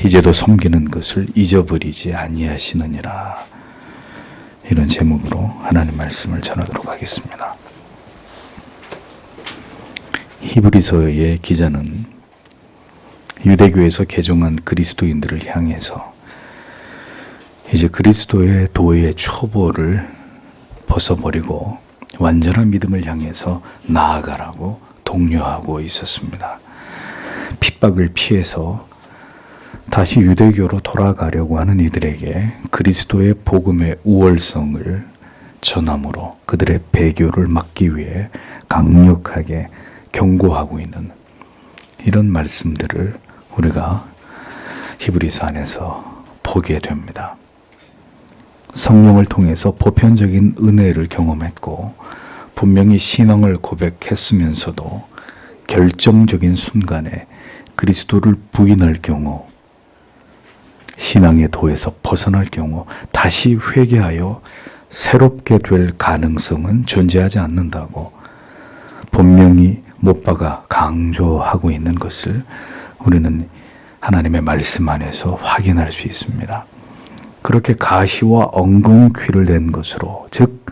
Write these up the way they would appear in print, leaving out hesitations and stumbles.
이제도 섬기는 것을 잊어버리지 아니하시느니라. 이런 제목으로 하나님 말씀을 전하도록 하겠습니다. 히브리서의 기자는 유대교에서 개종한 그리스도인들을 향해서 이제 그리스도의 도의 초보를 벗어버리고 완전한 믿음을 향해서 나아가라고 독려하고 있었습니다. 핍박을 피해서 다시 유대교로 돌아가려고 하는 이들에게 그리스도의 복음의 우월성을 전함으로 그들의 배교를 막기 위해 강력하게 경고하고 있는 이런 말씀들을 우리가 히브리서 안에서 보게 됩니다. 성령을 통해서 보편적인 은혜를 경험했고 분명히 신앙을 고백했으면서도 결정적인 순간에 그리스도를 부인할 경우, 신앙의 도에서 벗어날 경우 다시 회개하여 새롭게 될 가능성은 존재하지 않는다고 분명히 못 박아 강조하고 있는 것을 우리는 하나님의 말씀 안에서 확인할 수 있습니다. 그렇게 가시와 엉겅 귀를 낸 것으로, 즉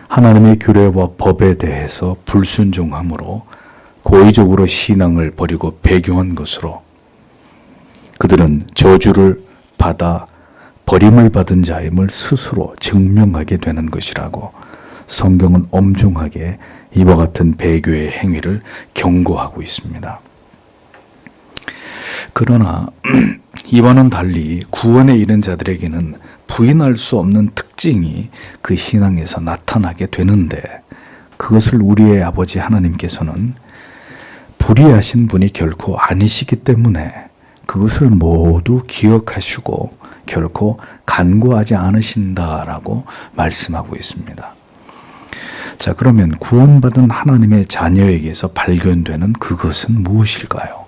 하나님의 규례와 법에 대해서 불순종함으로 고의적으로 신앙을 버리고 배교한 것으로 그들은 저주를 받아 버림을 받은 자임을 스스로 증명하게 되는 것이라고 성경은 엄중하게 이와 같은 배교의 행위를 경고하고 있습니다. 그러나 이와는 달리 구원에 이른 자들에게는 부인할 수 없는 특징이 그 신앙에서 나타나게 되는데, 그것을 우리의 아버지 하나님께서는 불의하신 분이 결코 아니시기 때문에 그것을 모두 기억하시고 결코 간구하지 않으신다라고 말씀하고 있습니다. 자, 그러면 구원받은 하나님의 자녀에게서 발견되는 그것은 무엇일까요?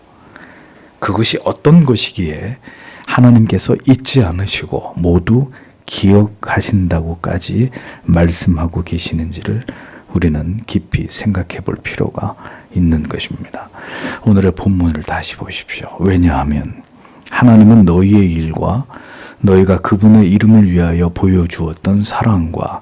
그것이 어떤 것이기에 하나님께서 잊지 않으시고 모두 기억하신다고까지 말씀하고 계시는지를 우리는 깊이 생각해 볼 필요가 있는 것입니다. 오늘의 본문을 다시 보십시오. 왜냐하면 하나님은 너희의 일과 너희가 그분의 이름을 위하여 보여주었던 사랑과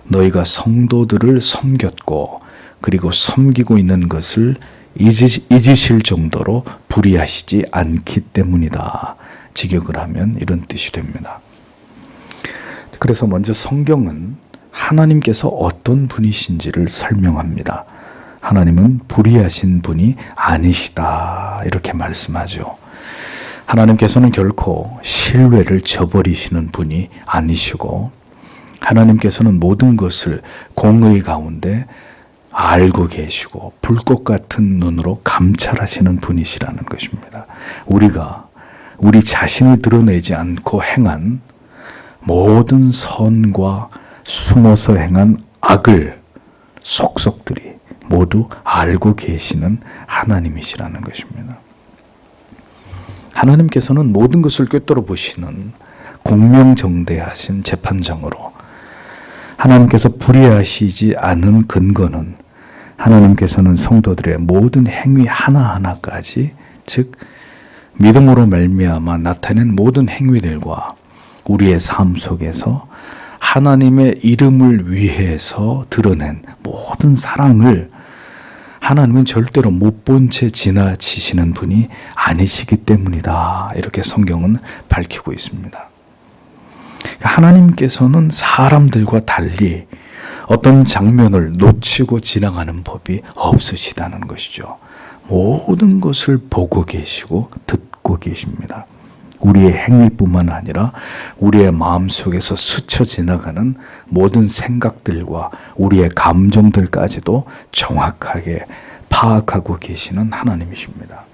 너희가 성도들을 섬겼고 그리고 섬기고 있는 것을 잊으실 정도로 불의하시지 않기 때문이다. 직역을 하면 이런 뜻이 됩니다. 그래서 먼저 성경은 하나님께서 어떤 분이신지를 설명합니다. 하나님은 불의하신 분이 아니시다, 이렇게 말씀하죠. 하나님께서는 결코 신뢰를 저버리시는 분이 아니시고 하나님께서는 모든 것을 공의 가운데 알고 계시고 불꽃 같은 눈으로 감찰하시는 분이시라는 것입니다. 우리가 우리 자신을 드러내지 않고 행한 모든 선과 숨어서 행한 악을 속속들이 모두 알고 계시는 하나님이시라는 것입니다. 하나님께서는 모든 것을 꿰뚫어 보시는 공명정대하신 재판장으로 하나님께서 불의하시지 않은 근거는 하나님께서는 성도들의 모든 행위 하나하나까지, 즉 믿음으로 말미암아 나타낸 모든 행위들과 우리의 삶 속에서 하나님의 이름을 위해서 드러낸 모든 사랑을 하나님은 절대로 못 본 채 지나치시는 분이 아니시기 때문이다. 이렇게 성경은 밝히고 있습니다. 하나님께서는 사람들과 달리 어떤 장면을 놓치고 지나가는 법이 없으시다는 것이죠. 모든 것을 보고 계시고 듣고 계십니다. 우리의 행위뿐만 아니라 우리의 마음속에서 스쳐 지나가는 모든 생각들과 우리의 감정들까지도 정확하게 파악하고 계시는 하나님이십니다.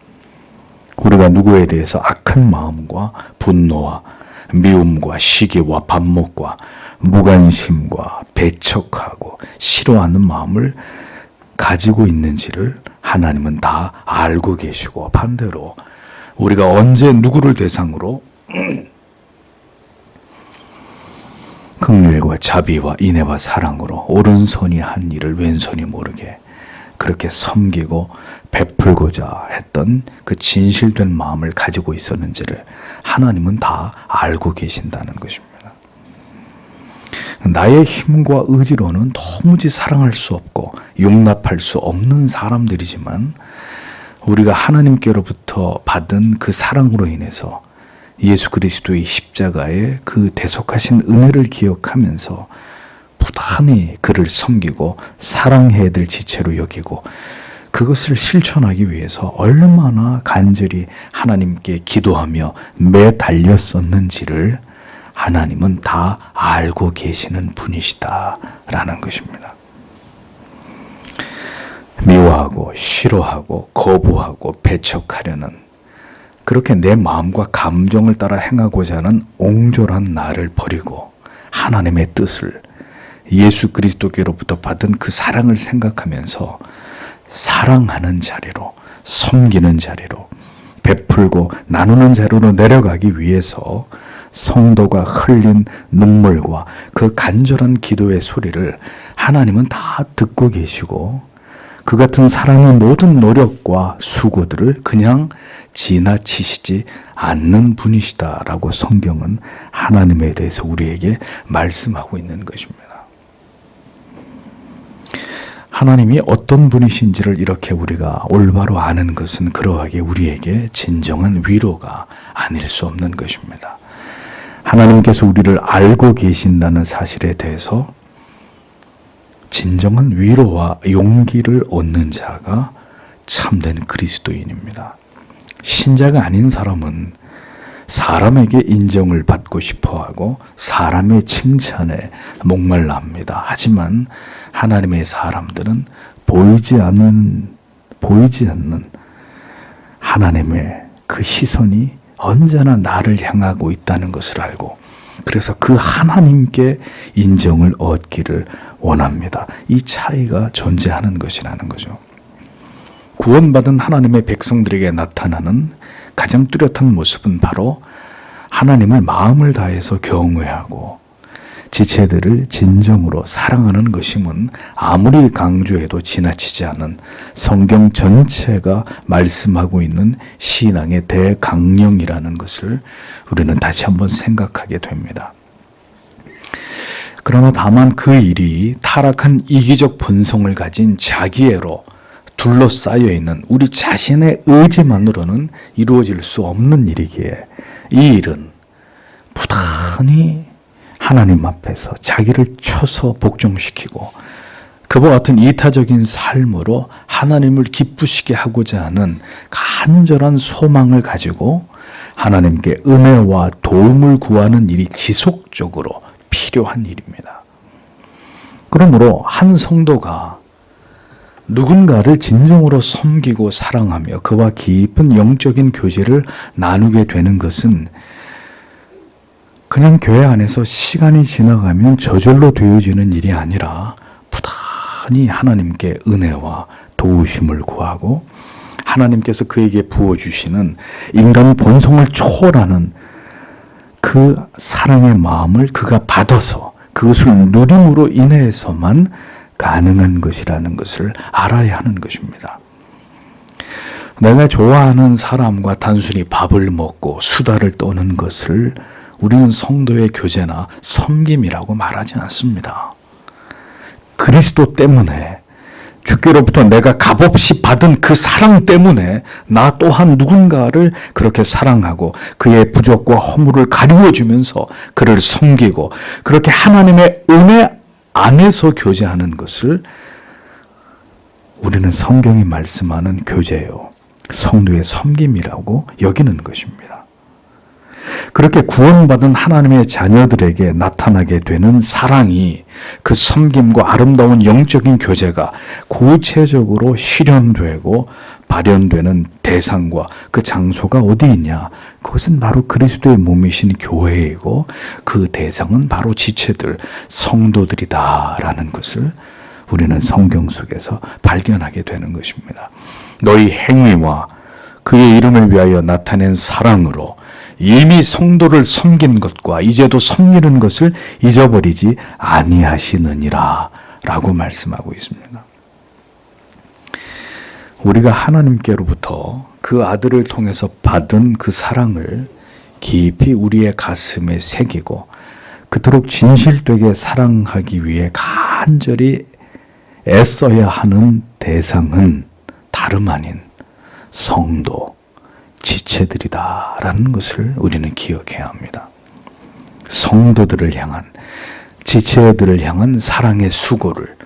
우리가 누구에 대해서 악한 마음과 분노와 미움과 시기와 반목과 무관심과 배척하고 싫어하는 마음을 가지고 있는지를 하나님은 다 알고 계시고, 반대로 우리가 언제 누구를 대상으로 긍휼과 자비와 인애와 사랑으로 오른손이 한 일을 왼손이 모르게 그렇게 섬기고 베풀고자 했던 그 진실된 마음을 가지고 있었는지를 하나님은 다 알고 계신다는 것입니다. 나의 힘과 의지로는 도무지 사랑할 수 없고 용납할 수 없는 사람들이지만 우리가 하나님께로부터 받은 그 사랑으로 인해서 예수 그리스도의 십자가의 그 대속하신 은혜를 기억하면서 부단히 그를 섬기고 사랑해야 될 지체로 여기고 그것을 실천하기 위해서 얼마나 간절히 하나님께 기도하며 매달렸었는지를 하나님은 다 알고 계시는 분이시다라는 것입니다. 미워하고 싫어하고 거부하고 배척하려는 그렇게 내 마음과 감정을 따라 행하고자 하는 옹졸한 나를 버리고 하나님의 뜻을 예수 그리스도께로부터 받은 그 사랑을 생각하면서 사랑하는 자리로, 섬기는 자리로, 베풀고 나누는 자리로 내려가기 위해서 성도가 흘린 눈물과 그 간절한 기도의 소리를 하나님은 다 듣고 계시고 그 같은 사랑의 모든 노력과 수고들을 그냥 지나치시지 않는 분이시다라고 성경은 하나님에 대해서 우리에게 말씀하고 있는 것입니다. 하나님이 어떤 분이신지를 이렇게 우리가 올바로 아는 것은 그러하게 우리에게 진정한 위로가 아닐 수 없는 것입니다. 하나님께서 우리를 알고 계신다는 사실에 대해서 진정한 위로와 용기를 얻는 자가 참된 그리스도인입니다. 신자가 아닌 사람은 사람에게 인정을 받고 싶어하고 사람의 칭찬에 목말라 합니다. 하지만 하나님의 사람들은 보이지 않는 하나님의 그 시선이 언제나 나를 향하고 있다는 것을 알고 그래서 그 하나님께 인정을 얻기를 원합니다. 이 차이가 존재하는 것이라는 거죠. 구원받은 하나님의 백성들에게 나타나는 가장 뚜렷한 모습은 바로 하나님을 마음을 다해서 경외하고 지체들을 진정으로 사랑하는 것임은 아무리 강조해도 지나치지 않은 성경 전체가 말씀하고 있는 신앙의 대강령이라는 것을 우리는 다시 한번 생각하게 됩니다. 그러나 다만 그 일이 타락한 이기적 본성을 가진 자기애로 둘러싸여 있는 우리 자신의 의지만으로는 이루어질 수 없는 일이기에 이 일은 부단히 하나님 앞에서 자기를 쳐서 복종시키고 그와 같은 이타적인 삶으로 하나님을 기쁘시게 하고자 하는 간절한 소망을 가지고 하나님께 은혜와 도움을 구하는 일이 지속적으로 필요한 일입니다. 그러므로 한 성도가 누군가를 진정으로 섬기고 사랑하며 그와 깊은 영적인 교제를 나누게 되는 것은 그냥 교회 안에서 시간이 지나가면 저절로 되어지는 일이 아니라 부단히 하나님께 은혜와 도우심을 구하고 하나님께서 그에게 부어주시는 인간 본성을 초월하는 그 사랑의 마음을 그가 받아서 그것을 누림으로 인해서만 가능한 것이라는 것을 알아야 하는 것입니다. 내가 좋아하는 사람과 단순히 밥을 먹고 수다를 떠는 것을 우리는 성도의 교제나 섬김이라고 말하지 않습니다. 그리스도 때문에 주께로부터 내가 값없이 받은 그 사랑 때문에 나 또한 누군가를 그렇게 사랑하고 그의 부족과 허물을 가리워주면서 그를 섬기고 그렇게 하나님의 은혜 안에서 교제하는 것을 우리는 성경이 말씀하는 교제요, 성도의 섬김이라고 여기는 것입니다. 그렇게 구원받은 하나님의 자녀들에게 나타나게 되는 사랑이 그 섬김과 아름다운 영적인 교제가 구체적으로 실현되고 발현되는 대상과 그 장소가 어디 있냐? 그것은 바로 그리스도의 몸이신 교회이고 그 대상은 바로 지체들, 성도들이다라는 것을 우리는 성경 속에서 발견하게 되는 것입니다. 너희 행위와 그의 이름을 위하여 나타낸 사랑으로 이미 성도를 섬긴 것과 이제도 섬기는 것을 잊어버리지 아니하시느니라 라고 말씀하고 있습니다. 우리가 하나님께로부터 그 아들을 통해서 받은 그 사랑을 깊이 우리의 가슴에 새기고 그토록 진실되게 사랑하기 위해 간절히 애써야 하는 대상은 다름 아닌 성도, 지체들이다라는 것을 우리는 기억해야 합니다. 성도들을 향한, 지체들을 향한 사랑의 수고를,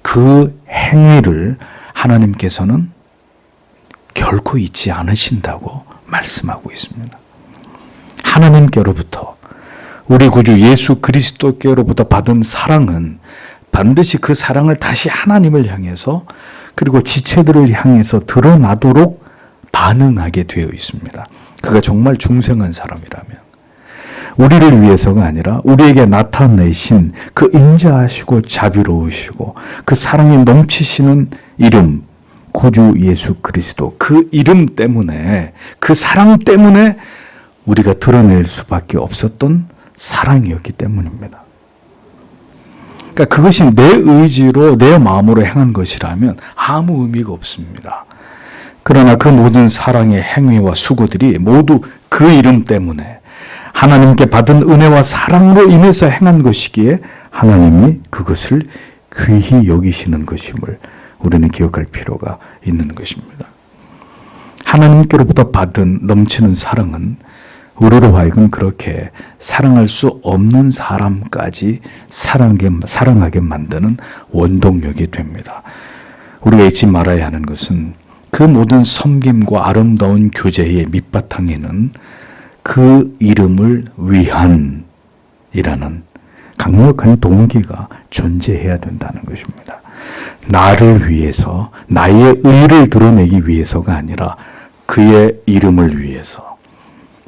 그 행위를 하나님께서는 결코 잊지 않으신다고 말씀하고 있습니다. 하나님께로부터, 우리 구주 예수 그리스도께로부터 받은 사랑은 반드시 그 사랑을 다시 하나님을 향해서 그리고 지체들을 향해서 드러나도록 반응하게 되어 있습니다. 그가 정말 중생한 사람이라면 우리를 위해서가 아니라 우리에게 나타내신 그 인자하시고 자비로우시고 그 사랑이 넘치시는 이름, 구주 예수 그리스도, 그 이름 때문에, 그 사랑 때문에 우리가 드러낼 수밖에 없었던 사랑이었기 때문입니다. 그러니까 그것이 내 의지로, 내 마음으로 행한 것이라면 아무 의미가 없습니다. 그러나 그 모든 사랑의 행위와 수고들이 모두 그 이름 때문에 하나님께 받은 은혜와 사랑으로 인해서 행한 것이기에 하나님이 그것을 귀히 여기시는 것임을 우리는 기억할 필요가 있는 것입니다. 하나님께로부터 받은 넘치는 사랑은 우리로 하여금 그렇게 사랑할 수 없는 사람까지 사랑하게 만드는 원동력이 됩니다. 우리가 잊지 말아야 하는 것은 그 모든 섬김과 아름다운 교제의 밑바탕에는 그 이름을 위한 이라는 강력한 동기가 존재해야 된다는 것입니다. 나를 위해서, 나의 의를 드러내기 위해서가 아니라 그의 이름을 위해서,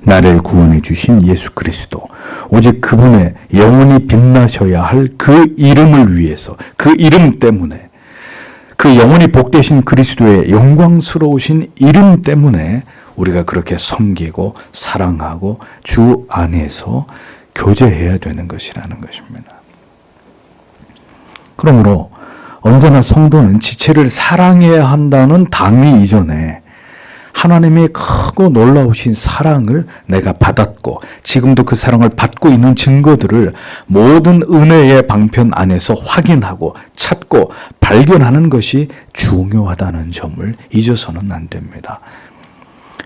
나를 구원해 주신 예수 그리스도, 오직 그분의 영원히 빛나셔야 할 그 이름을 위해서, 그 이름 때문에, 그 영원히 복되신 그리스도의 영광스러우신 이름 때문에 우리가 그렇게 섬기고 사랑하고 주 안에서 교제해야 되는 것이라는 것입니다. 그러므로 언제나 성도는 지체를 사랑해야 한다는 당위 이전에 하나님의 크고 놀라우신 사랑을 내가 받았고 지금도 그 사랑을 받고 있는 증거들을 모든 은혜의 방편 안에서 확인하고 찾고 발견하는 것이 중요하다는 점을 잊어서는 안 됩니다.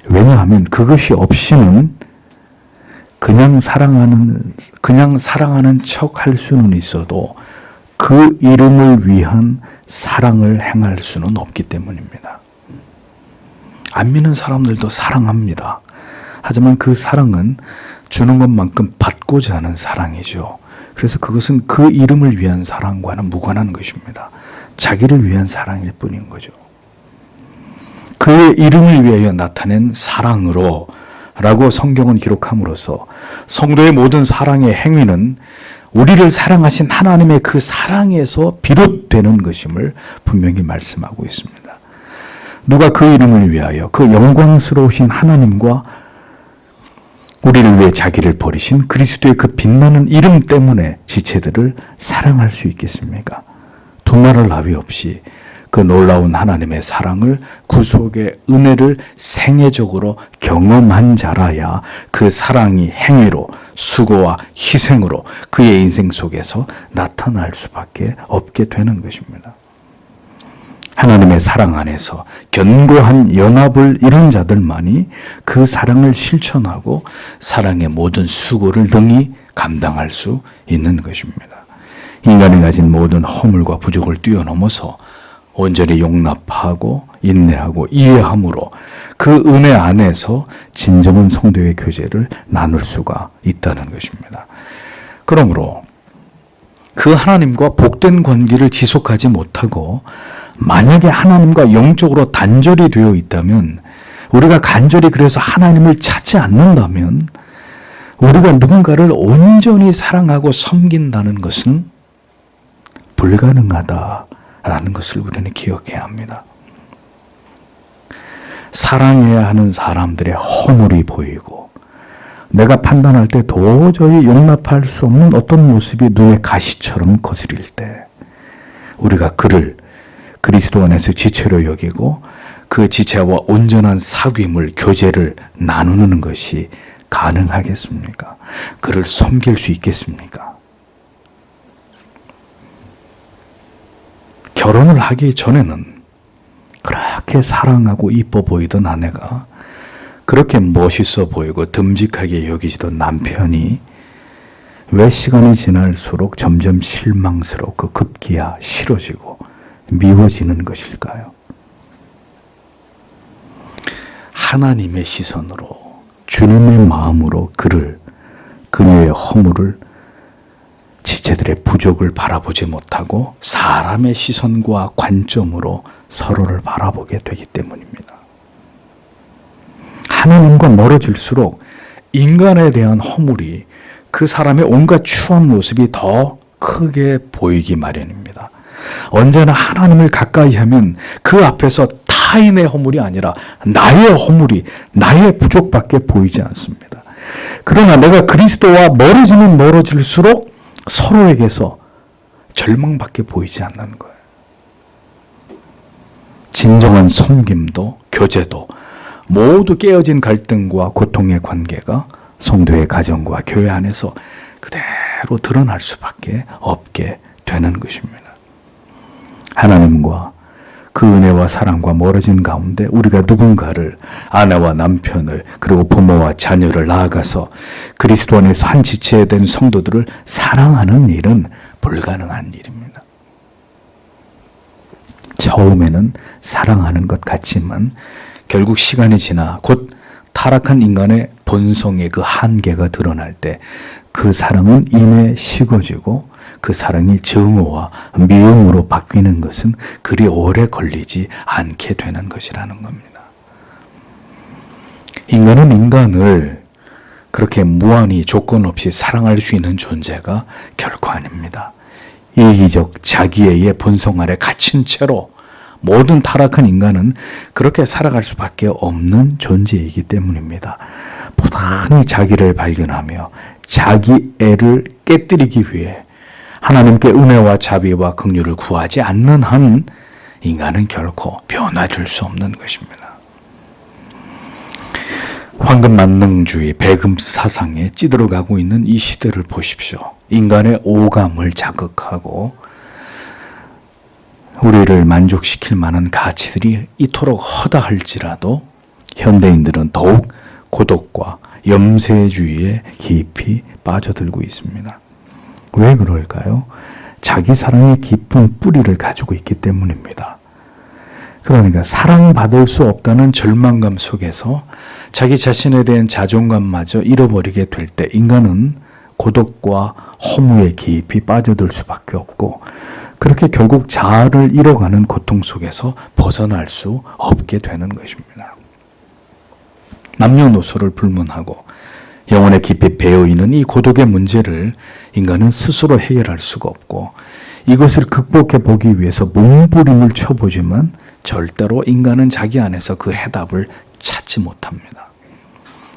왜냐하면 그것이 없이는 그냥 사랑하는 척 할 수는 있어도 그 이름을 위한 사랑을 행할 수는 없기 때문입니다. 안 믿는 사람들도 사랑합니다. 하지만 그 사랑은 주는 것만큼 받고자 하는 사랑이죠. 그래서 그것은 그 이름을 위한 사랑과는 무관한 것입니다. 자기를 위한 사랑일 뿐인 거죠. 그의 이름을 위하여 나타낸 사랑으로 라고 성경은 기록함으로써 성도의 모든 사랑의 행위는 우리를 사랑하신 하나님의 그 사랑에서 비롯되는 것임을 분명히 말씀하고 있습니다. 누가 그 이름을 위하여 그 영광스러우신 하나님과 우리를 위해 자기를 버리신 그리스도의 그 빛나는 이름 때문에 지체들을 사랑할 수 있겠습니까? 두말할 나위 없이 그 놀라운 하나님의 사랑을, 구속의 은혜를 생애적으로 경험한 자라야 그 사랑이 행위로, 수고와 희생으로 그의 인생 속에서 나타날 수밖에 없게 되는 것입니다. 하나님의 사랑 안에서 견고한 연합을 이룬 자들만이 그 사랑을 실천하고 사랑의 모든 수고를 등이 감당할 수 있는 것입니다. 인간이 가진 모든 허물과 부족을 뛰어넘어서 온전히 용납하고 인내하고 이해함으로 그 은혜 안에서 진정한 성도의 교제를 나눌 수가 있다는 것입니다. 그러므로 그 하나님과 복된 관계를 지속하지 못하고 만약에 하나님과 영적으로 단절이 되어 있다면, 우리가 간절히 그래서 하나님을 찾지 않는다면 우리가 누군가를 온전히 사랑하고 섬긴다는 것은 불가능하다라는 것을 우리는 기억해야 합니다. 사랑해야 하는 사람들의 허물이 보이고 내가 판단할 때 도저히 용납할 수 없는 어떤 모습이 눈에 가시처럼 거스릴 때 우리가 그를 그리스도 안에서 지체로 여기고 그 지체와 온전한 사귐을, 교제를 나누는 것이 가능하겠습니까? 그를 섬길 수 있겠습니까? 결혼을 하기 전에는 그렇게 사랑하고 이뻐 보이던 아내가, 그렇게 멋있어 보이고 듬직하게 여기지던 남편이 왜 시간이 지날수록 점점 실망스럽고 급기야 싫어지고 미워지는 것일까요? 하나님의 시선으로, 주님의 마음으로 그녀의 허물을, 지체들의 부족을 바라보지 못하고 사람의 시선과 관점으로 서로를 바라보게 되기 때문입니다. 하나님과 멀어질수록 인간에 대한 허물이, 그 사람의 온갖 추한 모습이 더 크게 보이기 마련입니다. 언제나 하나님을 가까이 하면 그 앞에서 타인의 허물이 아니라 나의 허물이, 나의 부족밖에 보이지 않습니다. 그러나 내가 그리스도와 멀어지면 멀어질수록 서로에게서 절망밖에 보이지 않는 거예요. 진정한 섬김도 교제도 모두 깨어진 갈등과 고통의 관계가 성도의 가정과 교회 안에서 그대로 드러날 수밖에 없게 되는 것입니다. 하나님과 그 은혜와 사랑과 멀어진 가운데 우리가 누군가를, 아내와 남편을, 그리고 부모와 자녀를 나아가서 그리스도 안에서 한 지체에 된 성도들을 사랑하는 일은 불가능한 일입니다. 처음에는 사랑하는 것 같지만 결국 시간이 지나 곧 타락한 인간의 본성의 그 한계가 드러날 때 그 사랑은 이내 식어지고 그 사랑이 증오와 미움으로 바뀌는 것은 그리 오래 걸리지 않게 되는 것이라는 겁니다. 인간은 인간을 그렇게 무한히 조건 없이 사랑할 수 있는 존재가 결코 아닙니다. 이기적 자기애의 본성 아래 갇힌 채로 모든 타락한 인간은 그렇게 살아갈 수밖에 없는 존재이기 때문입니다. 부단히 자기를 발견하며 자기애를 깨뜨리기 위해 하나님께 은혜와 자비와 긍휼을 구하지 않는 한 인간은 결코 변화될 수 없는 것입니다. 황금 만능주의, 배금 사상에 찌들어가고 있는 이 시대를 보십시오. 인간의 오감을 자극하고 우리를 만족시킬 만한 가치들이 이토록 허다할지라도 현대인들은 더욱 고독과 염세주의에 깊이 빠져들고 있습니다. 왜 그럴까요? 자기 사랑의 깊은 뿌리를 가지고 있기 때문입니다. 그러니까 사랑받을 수 없다는 절망감 속에서 자기 자신에 대한 자존감마저 잃어버리게 될 때 인간은 고독과 허무에 깊이 빠져들 수밖에 없고, 그렇게 결국 자아를 잃어가는 고통 속에서 벗어날 수 없게 되는 것입니다. 남녀노소를 불문하고 영혼에 깊이 배어있는 이 고독의 문제를 인간은 스스로 해결할 수가 없고, 이것을 극복해 보기 위해서 몸부림을 쳐보지만 절대로 인간은 자기 안에서 그 해답을 찾지 못합니다.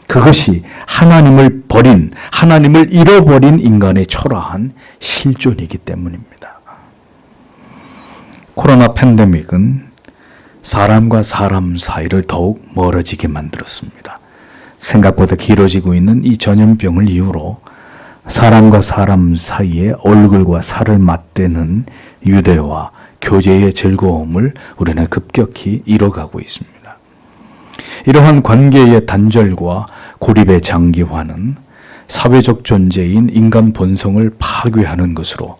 그것이 하나님을 버린, 하나님을 잃어버린 인간의 초라한 실존이기 때문입니다. 코로나 팬데믹은 사람과 사람 사이를 더욱 멀어지게 만들었습니다. 생각보다 길어지고 있는 이 전염병을 이유로 사람과 사람 사이에 얼굴과 살을 맞대는 유대와 교제의 즐거움을 우리는 급격히 잃어가고 있습니다. 이러한 관계의 단절과 고립의 장기화는 사회적 존재인 인간 본성을 파괴하는 것으로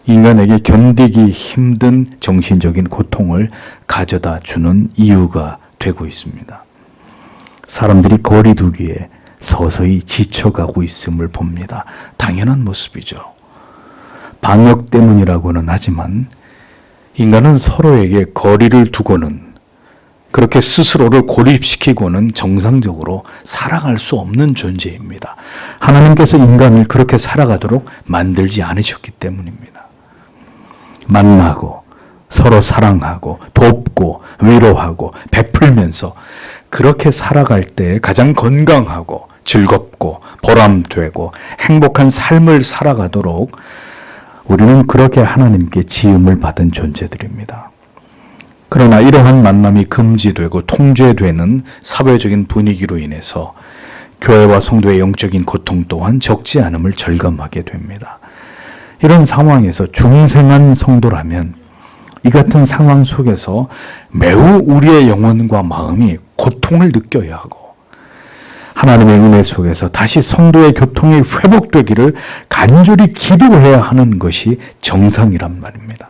인간에게 견디기 힘든 정신적인 고통을 가져다 주는 이유가 되고 있습니다. 사람들이 거리 두기에 서서히 지쳐가고 있음을 봅니다. 당연한 모습이죠. 방역 때문이라고는 하지만 인간은 서로에게 거리를 두고는, 그렇게 스스로를 고립시키고는 정상적으로 살아갈 수 없는 존재입니다. 하나님께서 인간을 그렇게 살아가도록 만들지 않으셨기 때문입니다. 만나고 서로 사랑하고 돕고 위로하고 베풀면서 그렇게 살아갈 때 가장 건강하고 즐겁고 보람되고 행복한 삶을 살아가도록 우리는 그렇게 하나님께 지음을 받은 존재들입니다. 그러나 이러한 만남이 금지되고 통제되는 사회적인 분위기로 인해서 교회와 성도의 영적인 고통 또한 적지 않음을 절감하게 됩니다. 이런 상황에서 중생한 성도라면 이 같은 상황 속에서 매우 우리의 영혼과 마음이 고통을 느껴야 하고 하나님의 은혜 속에서 다시 성도의 교통이 회복되기를 간절히 기도해야 하는 것이 정상이란 말입니다.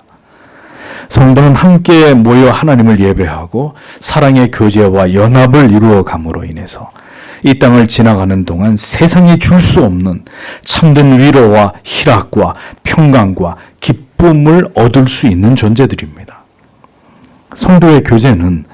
성도는 함께 모여 하나님을 예배하고 사랑의 교제와 연합을 이루어 감으로 인해서 이 땅을 지나가는 동안 세상이 줄 수 없는 참된 위로와 희락과 평강과 기쁨을 얻을 수 있는 존재들입니다. 성도의 교제는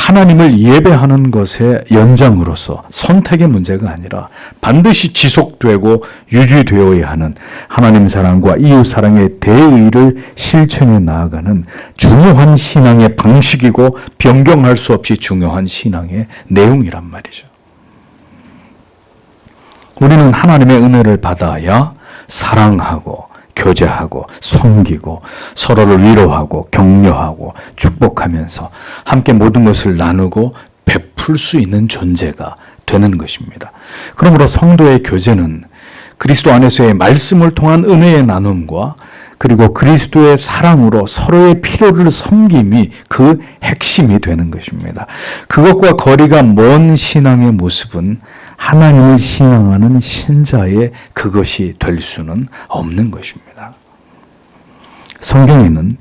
하나님을 예배하는 것의 연장으로서 선택의 문제가 아니라 반드시 지속되고 유지되어야 하는 하나님 사랑과 이웃 사랑의 대의를 실천해 나아가는 중요한 신앙의 방식이고 변경할 수 없이 중요한 신앙의 내용이란 말이죠. 우리는 하나님의 은혜를 받아야 사랑하고 교제하고 섬기고 서로를 위로하고 격려하고 축복하면서 함께 모든 것을 나누고 베풀 수 있는 존재가 되는 것입니다. 그러므로 성도의 교제는 그리스도 안에서의 말씀을 통한 은혜의 나눔과 그리고 그리스도의 사랑으로 서로의 필요를 섬김이 그 핵심이 되는 것입니다. 그것과 거리가 먼 신앙의 모습은 하나님을 신앙하는 신자의 그것이 될 수는 없는 것입니다. 성경에는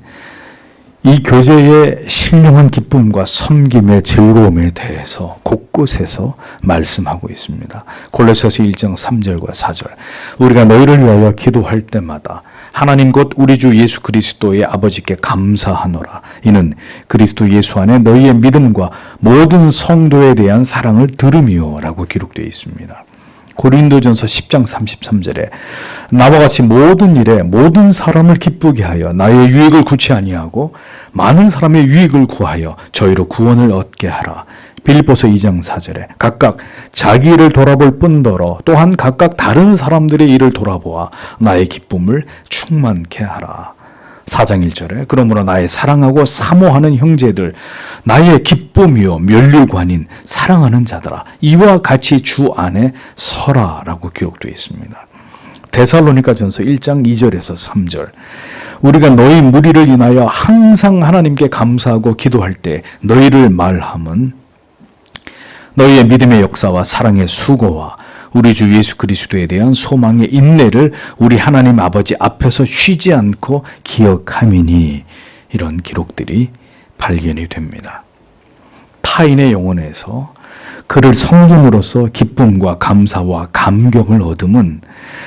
이 교제의 신령한 기쁨과 섬김의 즐거움에 대해서 곳곳에서 말씀하고 있습니다. 골로새서 1장 3절과 4절. 우리가 너희를 위하여 기도할 때마다 하나님 곧 우리 주 예수 그리스도의 아버지께 감사하노라. 이는 그리스도 예수 안에 너희의 믿음과 모든 성도에 대한 사랑을 들음이요 라고 기록되어 있습니다. 고린도전서 10장 33절에 나와 같이 모든 일에 모든 사람을 기쁘게 하여 나의 유익을 구치 아니하고 많은 사람의 유익을 구하여 저희로 구원을 얻게 하라. 빌립보서 2장 4절에 각각 자기 일을 돌아볼 뿐더러 또한 각각 다른 사람들의 일을 돌아보아 나의 기쁨을 충만케 하라. 4장 1절에 그러므로 나의 사랑하고 사모하는 형제들 나의 기쁨이요 면류관인 사랑하는 자들아 이와 같이 주 안에 서라라고 기록되어 있습니다. 데살로니가전서 1장 2절에서 3절 우리가 너희 무리를 인하여 항상 하나님께 감사하고 기도할 때 너희를 말함은 너희의 믿음의 역사와 사랑의 수고와 우리 주 예수 그리스도에 대한 소망의 인내를 우리 하나님 아버지 앞에서 쉬지 않고 기억함이니 이런 기록들이 발견이 됩니다. 타인의 영혼에서 그를 섬김으로써 기쁨과 감사와 감격을 얻음은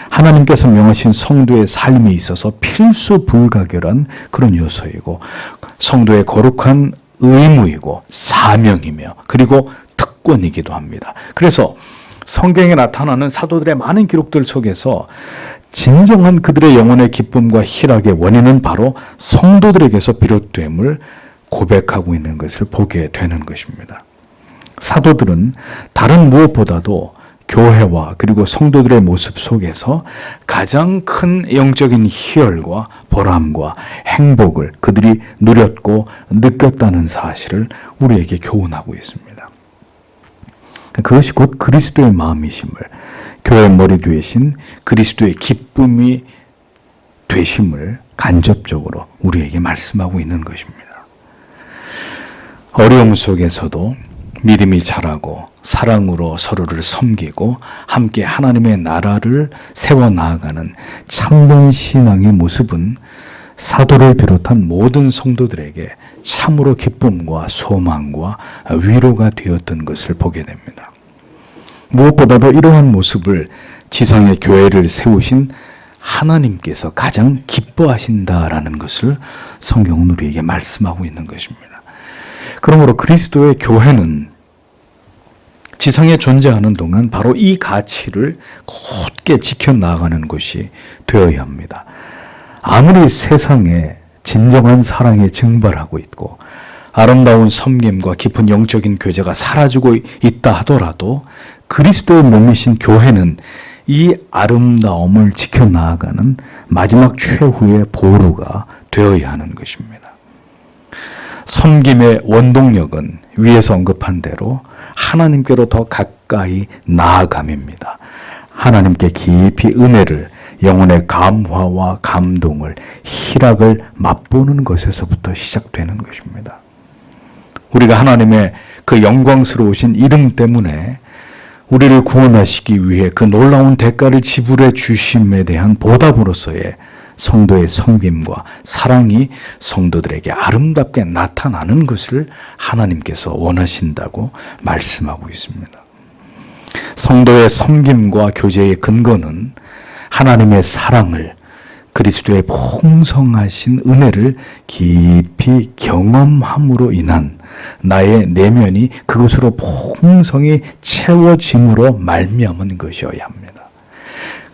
하나님께서 명하신 성도의 삶에 있어서 필수 불가결한 그런 요소이고 성도의 거룩한 의무이고 사명이며 그리고 특권이기도 합니다. 그래서 성경에 나타나는 사도들의 많은 기록들 속에서 진정한 그들의 영혼의 기쁨과 희락의 원인은 바로 성도들에게서 비롯됨을 고백하고 있는 것을 보게 되는 것입니다. 사도들은 다른 무엇보다도 교회와 그리고 성도들의 모습 속에서 가장 큰 영적인 희열과 보람과 행복을 그들이 누렸고 느꼈다는 사실을 우리에게 교훈하고 있습니다. 그것이 곧 그리스도의 마음이심을 교회의 머리 되신 그리스도의 기쁨이 되심을 간접적으로 우리에게 말씀하고 있는 것입니다. 어려움 속에서도 믿음이 자라고 사랑으로 서로를 섬기고 함께 하나님의 나라를 세워나가는 참된 신앙의 모습은 사도를 비롯한 모든 성도들에게 참으로 기쁨과 소망과 위로가 되었던 것을 보게 됩니다. 무엇보다도 이러한 모습을 지상의 교회를 세우신 하나님께서 가장 기뻐하신다라는 것을 성경은 우리에게 말씀하고 있는 것입니다. 그러므로 그리스도의 교회는 지상에 존재하는 동안 바로 이 가치를 굳게 지켜나가는 것이 되어야 합니다. 아무리 세상에 진정한 사랑이 증발하고 있고 아름다운 섬김과 깊은 영적인 교제가 사라지고 있다 하더라도 그리스도의 몸이신 교회는 이 아름다움을 지켜나가는 마지막 최후의 보루가 되어야 하는 것입니다. 섬김의 원동력은 위에서 언급한 대로 하나님께로 더 가까이 나아감입니다. 하나님께 깊이 은혜를, 영혼의 감화와 감동을, 희락을 맛보는 것에서부터 시작되는 것입니다. 우리가 하나님의 그 영광스러우신 이름 때문에 우리를 구원하시기 위해 그 놀라운 대가를 지불해 주심에 대한 보답으로서의 성도의 섬김과 사랑이 성도들에게 아름답게 나타나는 것을 하나님께서 원하신다고 말씀하고 있습니다. 성도의 섬김과 교제의 근거는 하나님의 사랑을, 그리스도의 풍성하신 은혜를 깊이 경험함으로 인한 나의 내면이 그것으로 풍성히 채워짐으로 말미암은 것이어야 합니다.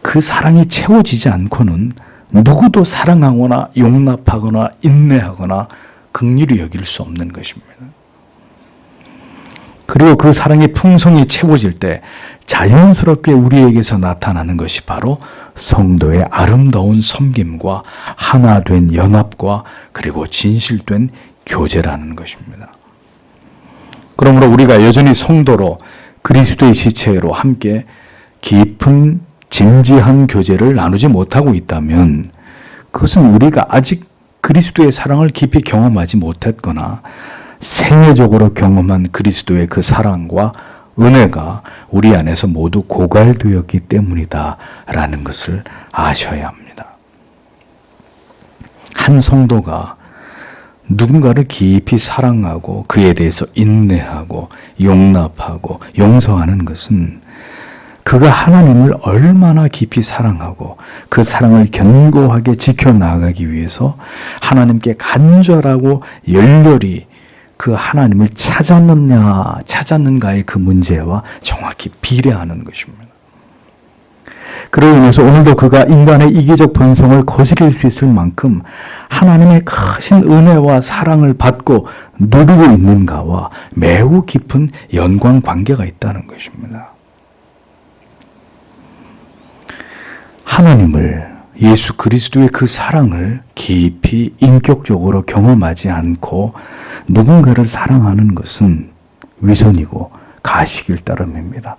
그 사랑이 채워지지 않고는 누구도 사랑하거나 용납하거나 인내하거나 긍휼히 여길 수 없는 것입니다. 그리고 그 사랑이 풍성히 채워질 때 자연스럽게 우리에게서 나타나는 것이 바로 성도의 아름다운 섬김과 하나된 연합과 그리고 진실된 교제라는 것입니다. 그러므로 우리가 여전히 성도로 그리스도의 지체로 함께 깊은 진지한 교제를 나누지 못하고 있다면 그것은 우리가 아직 그리스도의 사랑을 깊이 경험하지 못했거나 생애적으로 경험한 그리스도의 그 사랑과 은혜가 우리 안에서 모두 고갈되었기 때문이다라는 것을 아셔야 합니다. 한 성도가 누군가를 깊이 사랑하고 그에 대해서 인내하고 용납하고 용서하는 것은 그가 하나님을 얼마나 깊이 사랑하고 그 사랑을 견고하게 지켜나가기 위해서 하나님께 간절하고 열렬히 그 하나님을 찾았는가의 그 문제와 정확히 비례하는 것입니다. 그로 인해서 오늘도 그가 인간의 이기적 본성을 거스릴 수 있을 만큼 하나님의 크신 은혜와 사랑을 받고 누리고 있는가와 매우 깊은 연관 관계가 있다는 것입니다. 하나님을, 예수 그리스도의 그 사랑을 깊이 인격적으로 경험하지 않고 누군가를 사랑하는 것은 위선이고 가식일 따름입니다.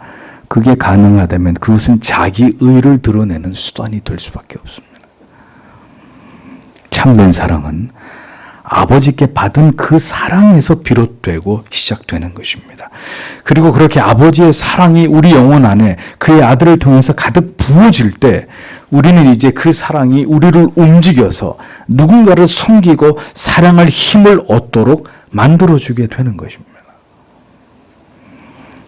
그게 가능하다면 그것은 자기 의를 드러내는 수단이 될 수밖에 없습니다. 참된 사랑은 아버지께 받은 그 사랑에서 비롯되고 시작되는 것입니다. 그리고 그렇게 아버지의 사랑이 우리 영혼 안에 그의 아들을 통해서 가득 부어질 때 우리는 이제 그 사랑이 우리를 움직여서 누군가를 섬기고 사랑할 힘을 얻도록 만들어주게 되는 것입니다.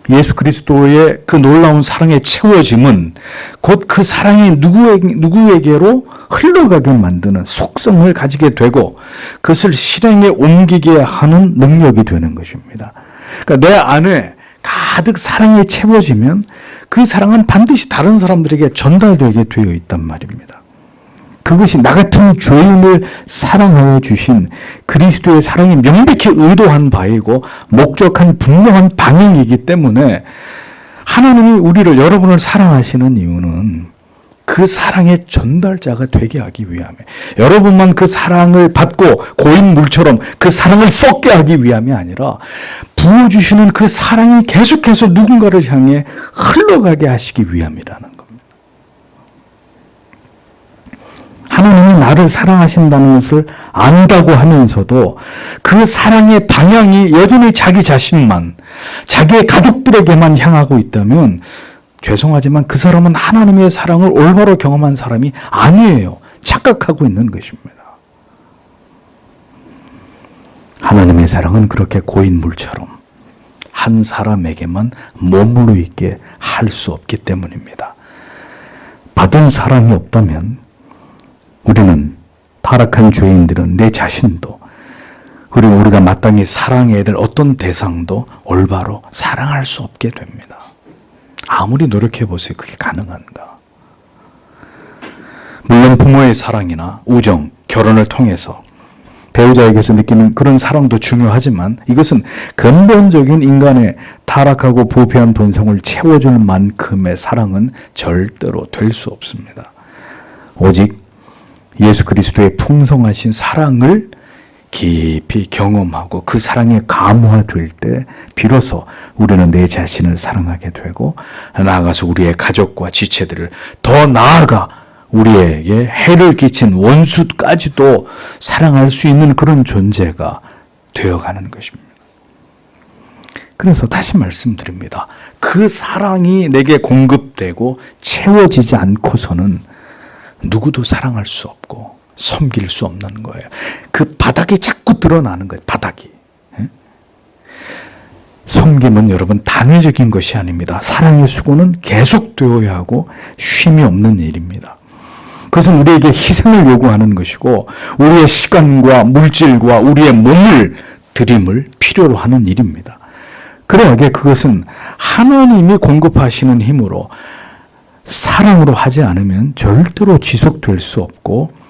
예수 그리스도의 그 놀라운 사랑에 채워짐은 곧 그 사랑이 누구에게로 흘러가게 만드는 속성을 가지게 되고 그것을 실행에 옮기게 하는 능력이 되는 것입니다. 그러니까 내 안에 가득 사랑이 채워지면 그 사랑은 반드시 다른 사람들에게 전달되게 되어 있단 말입니다. 그것이 나 같은 죄인을 사랑하여 주신 그리스도의 사랑이 명백히 의도한 바이고 목적한 분명한 방향이기 때문에 하나님이 우리를, 여러분을 사랑하시는 이유는 그 사랑의 전달자가 되게 하기 위함에, 여러분만 그 사랑을 받고 고인물처럼 그 사랑을 쏟게 하기 위함이 아니라 부어주시는 그 사랑이 계속해서 누군가를 향해 흘러가게 하시기 위함이라는 겁니다. 하나님이 나를 사랑하신다는 것을 안다고 하면서도 그 사랑의 방향이 여전히 자기 자신만, 자기의 가족들에게만 향하고 있다면 죄송하지만 그 사람은 하나님의 사랑을 올바로 경험한 사람이 아니에요. 착각하고 있는 것입니다. 하나님의 사랑은 그렇게 고인물처럼 한 사람에게만 머물러 있게 할 수 없기 때문입니다. 받은 사랑이 없다면 우리는, 타락한 죄인들은 내 자신도, 그리고 우리가 마땅히 사랑해야 될 어떤 대상도 올바로 사랑할 수 없게 됩니다. 아무리 노력해 보세요. 그게 가능한가? 물론 부모의 사랑이나 우정, 결혼을 통해서 배우자에게서 느끼는 그런 사랑도 중요하지만 이것은 근본적인 인간의 타락하고 부패한 본성을 채워줄 만큼의 사랑은 절대로 될 수 없습니다. 오직 예수 그리스도의 풍성하신 사랑을 깊이 경험하고 그 사랑이 감화될 때 비로소 우리는 내 자신을 사랑하게 되고 나아가서 우리의 가족과 지체들을 더 나아가 우리에게 해를 끼친 원수까지도 사랑할 수 있는 그런 존재가 되어가는 것입니다. 그래서 다시 말씀드립니다. 그 사랑이 내게 공급되고 채워지지 않고서는 누구도 사랑할 수 없고 섬길 수 없는 거예요. 그 바닥이 자꾸 드러나는 거예요. 바닥이. 섬김은 여러분 단회적인 것이 아닙니다. 사랑의 수고는 계속되어야 하고 쉼이 없는 일입니다. 그것은 우리에게 희생을 요구하는 것이고 우리의 시간과 물질과 우리의 몸을 들임을 필요로 하는 일입니다. 그러하게 그것은 하나님이 공급하시는 힘으로 사랑으로 하지 않으면 절대로 지속될 수 없고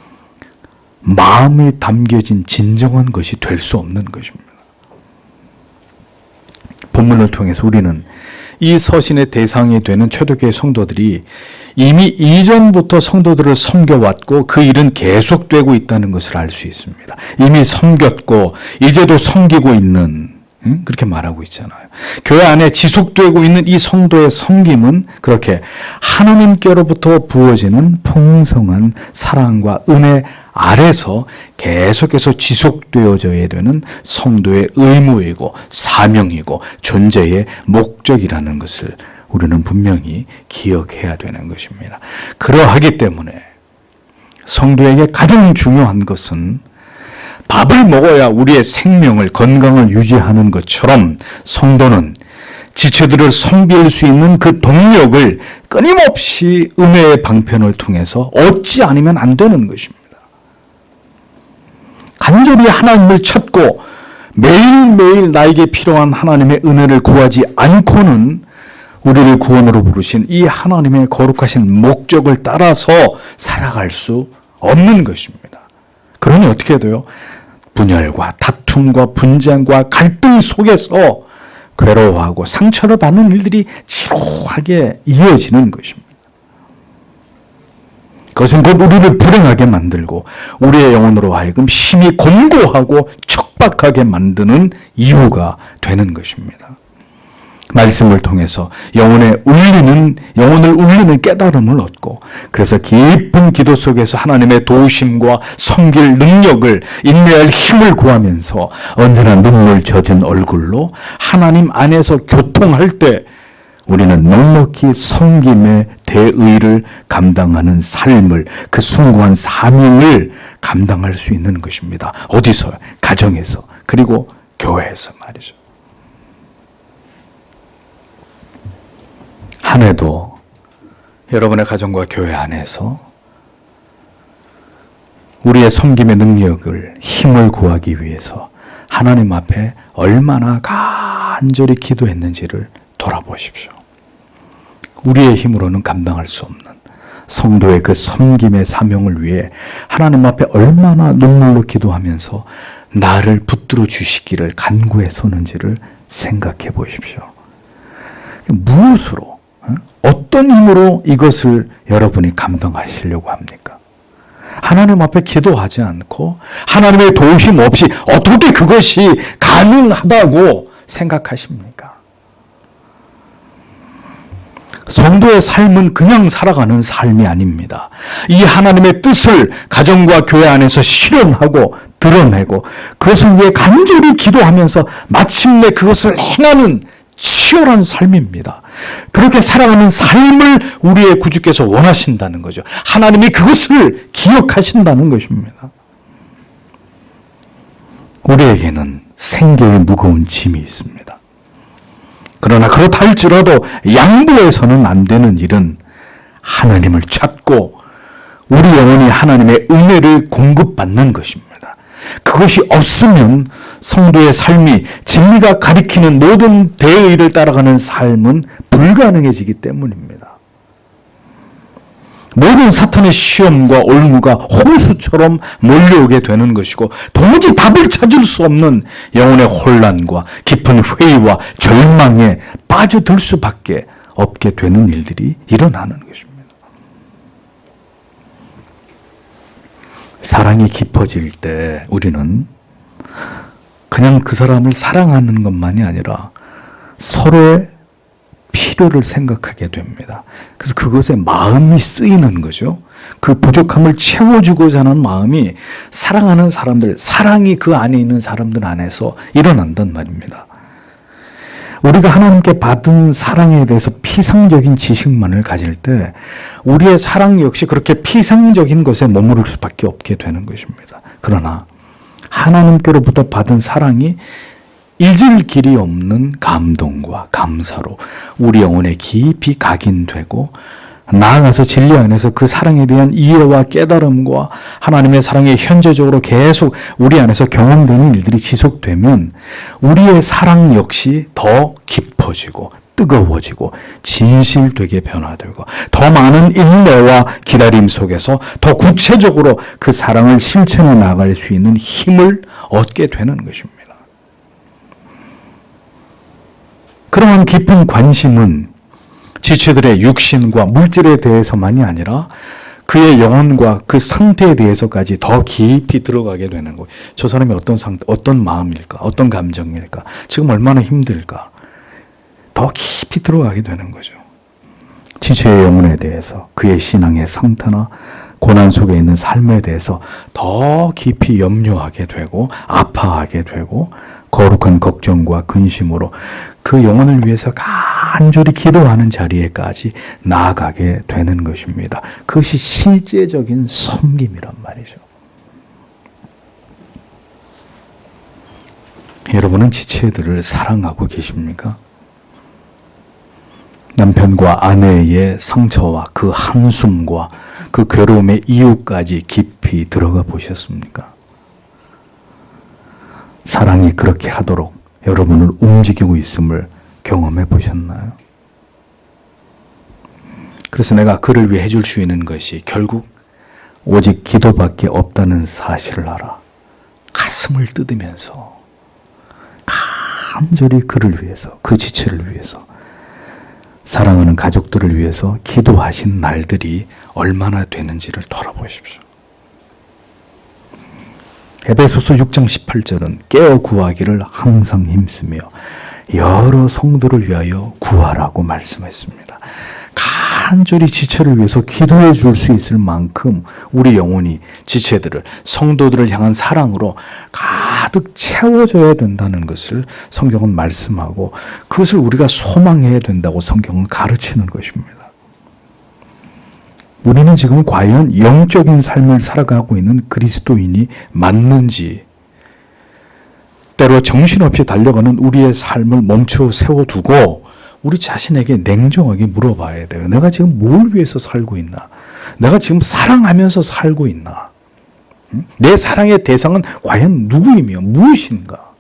마음이 담겨진 진정한 것이 될 수 없는 것입니다. 본문을 통해서 우리는 이 서신의 대상이 되는 초대교회 성도들이 이미 이전부터 성도들을 섬겨왔고 그 일은 계속되고 있다는 것을 알 수 있습니다. 이미 섬겼고 이제도 섬기고 있는, 그렇게 말하고 있잖아요. 교회 안에 지속되고 있는 이 성도의 섬김은 그렇게 하나님께로부터 부어지는 풍성한 사랑과 은혜 아래서 계속해서 지속되어져야 되는 성도의 의무이고 사명이고 존재의 목적이라는 것을 우리는 분명히 기억해야 되는 것입니다. 그러하기 때문에 성도에게 가장 중요한 것은 밥을 먹어야 우리의 생명을, 건강을 유지하는 것처럼 성도는 지체들을 섬길 수 있는 그 동력을 끊임없이 은혜의 방편을 통해서 얻지 않으면 안 되는 것입니다. 간절히 하나님을 찾고 매일매일 나에게 필요한 하나님의 은혜를 구하지 않고는 우리를 구원으로 부르신 이 하나님의 거룩하신 목적을 따라서 살아갈 수 없는 것입니다. 그러니 어떻게 돼요? 분열과 다툼과 분쟁과 갈등 속에서 괴로워하고 상처를 받는 일들이 지루하게 이어지는 것입니다. 그것은 곧 우리를 불행하게 만들고 우리의 영혼으로 하여금 심히 곤고하고 척박하게 만드는 이유가 되는 것입니다. 말씀을 통해서 영혼을 울리는 깨달음을 얻고 그래서 깊은 기도 속에서 하나님의 도우심과 섬길 능력을 인내할 힘을 구하면서 언제나 눈물 젖은 얼굴로 하나님 안에서 교통할 때 우리는 넉넉히 섬김의 대의를 감당하는 삶을, 그 숭고한 사명을 감당할 수 있는 것입니다. 어디서? 가정에서, 그리고 교회에서 말이죠. 한 해도 여러분의 가정과 교회 안에서 우리의 섬김의 능력을, 힘을 구하기 위해서 하나님 앞에 얼마나 간절히 기도했는지를 돌아보십시오. 우리의 힘으로는 감당할 수 없는 성도의 그 섬김의 사명을 위해 하나님 앞에 얼마나 눈물로 기도하면서 나를 붙들어 주시기를 간구했었는지를 생각해 보십시오. 무엇으로, 어떤 힘으로 이것을 여러분이 감당하시려고 합니까? 하나님 앞에 기도하지 않고 하나님의 도우심 없이 어떻게 그것이 가능하다고 생각하십니까? 성도의 삶은 그냥 살아가는 삶이 아닙니다. 이 하나님의 뜻을 가정과 교회 안에서 실현하고 드러내고 그것을 위해 간절히 기도하면서 마침내 그것을 행하는 치열한 삶입니다. 그렇게 살아가는 삶을 우리의 구주께서 원하신다는 거죠. 하나님이 그것을 기억하신다는 것입니다. 우리에게는 생계의 무거운 짐이 있습니다. 그러나 그렇다 할지라도 양보해서는 안 되는 일은 하나님을 찾고 우리 영혼이 하나님의 은혜를 공급받는 것입니다. 그것이 없으면 성도의 삶이 진리가 가리키는 모든 대의를 따라가는 삶은 불가능해지기 때문입니다. 모든 사탄의 시험과 올무가 홍수처럼 몰려오게 되는 것이고 도무지 답을 찾을 수 없는 영혼의 혼란과 깊은 회의와 절망에 빠져들 수밖에 없게 되는 일들이 일어나는 것입니다. 사랑이 깊어질 때 우리는 그냥 그 사람을 사랑하는 것만이 아니라 서로의 필요를 생각하게 됩니다. 그래서 그것에 마음이 쓰이는 거죠. 그 부족함을 채워주고자 하는 마음이 사랑하는 사람들, 사랑이 그 안에 있는 사람들 안에서 일어난단 말입니다. 우리가 하나님께 받은 사랑에 대해서 피상적인 지식만을 가질 때 우리의 사랑 역시 그렇게 피상적인 것에 머무를 수밖에 없게 되는 것입니다. 그러나 하나님께로부터 받은 사랑이 잊을 길이 없는 감동과 감사로 우리 영혼에 깊이 각인되고 나아가서 진리 안에서 그 사랑에 대한 이해와 깨달음과 하나님의 사랑이 현재적으로 계속 우리 안에서 경험되는 일들이 지속되면 우리의 사랑 역시 더 깊어지고 뜨거워지고 진실되게 변화되고 더 많은 인내와 기다림 속에서 더 구체적으로 그 사랑을 실천해 나갈 수 있는 힘을 얻게 되는 것입니다. 그러한 깊은 관심은 지체들의 육신과 물질에 대해서만이 아니라 그의 영혼과 그 상태에 대해서까지 더 깊이 들어가게 되는 거예요. 저 사람이 어떤 상태, 어떤 마음일까, 어떤 감정일까, 지금 얼마나 힘들까, 더 깊이 들어가게 되는 거죠. 지체의 영혼에 대해서, 그의 신앙의 상태나 고난 속에 있는 삶에 대해서 더 깊이 염려하게 되고 아파하게 되고 거룩한 걱정과 근심으로 그 영혼을 위해서 간절히 기도하는 자리에까지 나아가게 되는 것입니다. 그것이 실제적인 섬김이란 말이죠. 여러분은 지체들을 사랑하고 계십니까? 남편과 아내의 상처와 그 한숨과 그 괴로움의 이유까지 깊이 들어가 보셨습니까? 사랑이 그렇게 하도록 여러분을 움직이고 있음을 경험해 보셨나요? 그래서 내가 그를 위해 해줄 수 있는 것이 결국 오직 기도밖에 없다는 사실을 알아 가슴을 뜯으면서 간절히 그를 위해서, 그 지체를 위해서, 사랑하는 가족들을 위해서 기도하신 날들이 얼마나 되는지를 돌아보십시오. 에베소서 6장 18절은 깨어 구하기를 항상 힘쓰며 여러 성도를 위하여 구하라고 말씀했습니다. 간절히 지체를 위해서 기도해 줄 수 있을 만큼 우리 영혼이 지체들을, 성도들을 향한 사랑으로 가득 채워져야 된다는 것을 성경은 말씀하고 그것을 우리가 소망해야 된다고 성경은 가르치는 것입니다. 우리는 지금 과연 영적인 삶을 살아가고 있는 그리스도인이 맞는지, 때로 정신없이 달려가는 우리의 삶을 멈춰 세워두고 우리 자신에게 냉정하게 물어봐야 돼요. 내가 지금 뭘 위해서 살고 있나? 내가 지금 사랑하면서 살고 있나? 내 사랑의 대상은 과연 누구이며 무엇인가?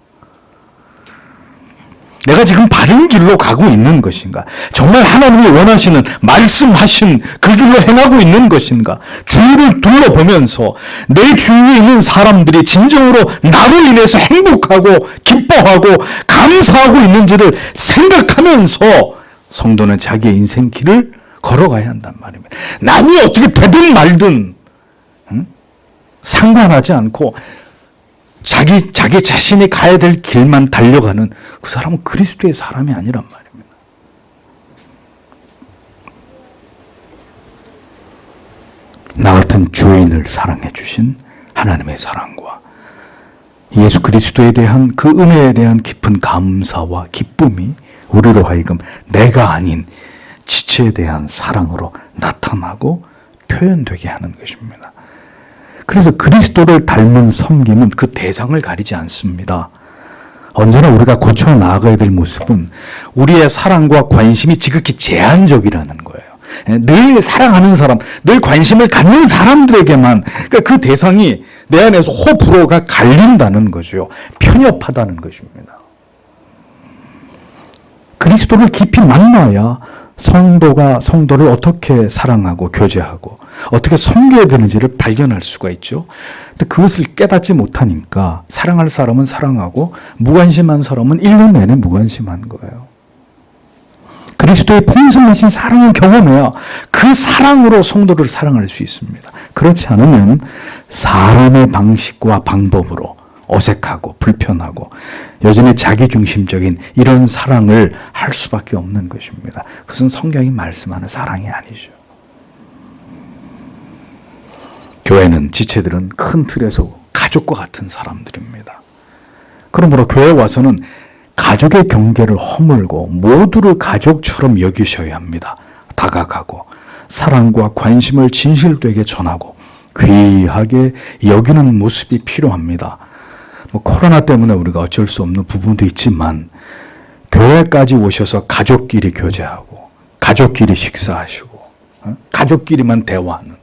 내가 지금 바른 길로 가고 있는 것인가? 정말 하나님이 원하시는 말씀하신 그 길로 행하고 있는 것인가? 주위를 둘러보면서 내 주위에 있는 사람들이 진정으로 나로 인해서 행복하고 기뻐하고 감사하고 있는지를 생각하면서 성도는 자기의 인생 길을 걸어가야 한단 말입니다. 남이 어떻게 되든 말든 상관하지 않고 자기 자신이 가야 될 길만 달려가는 그 사람은 그리스도의 사람이 아니란 말입니다. 나 같은 죄인을 사랑해 주신 하나님의 사랑과 예수 그리스도에 대한 그 은혜에 대한 깊은 감사와 기쁨이 우리로 하여금 내가 아닌 지체에 대한 사랑으로 나타나고 표현되게 하는 것입니다. 그래서 그리스도를 닮은 섬김은 그 대상을 가리지 않습니다. 언제나 우리가 고쳐 나아가야 될 모습은 우리의 사랑과 관심이 지극히 제한적이라는 거예요. 늘 사랑하는 사람, 늘 관심을 갖는 사람들에게만, 그러니까 그 대상이 내 안에서 호불호가 갈린다는 거죠. 편협하다는 것입니다. 그리스도를 깊이 만나야 성도가 성도를 어떻게 사랑하고 교제하고 어떻게 섬겨야 되는지를 발견할 수가 있죠. 근데 그것을 깨닫지 못하니까 사랑할 사람은 사랑하고 무관심한 사람은 1년 내내 무관심한 거예요. 그리스도의 풍성하신 사랑을 경험해야 그 사랑으로 성도를 사랑할 수 있습니다. 그렇지 않으면 사람의 방식과 방법으로 어색하고 불편하고 여전히 자기중심적인 이런 사랑을 할 수밖에 없는 것입니다. 그것은 성경이 말씀하는 사랑이 아니죠. 교회는, 지체들은 큰 틀에서 가족과 같은 사람들입니다. 그러므로 교회에 와서는 가족의 경계를 허물고 모두를 가족처럼 여기셔야 합니다. 다가가고 사랑과 관심을 진실되게 전하고 귀하게 여기는 모습이 필요합니다. 코로나 때문에 우리가 어쩔 수 없는 부분도 있지만 교회까지 오셔서 가족끼리 교제하고 가족끼리 식사하시고 가족끼리만 대화하는,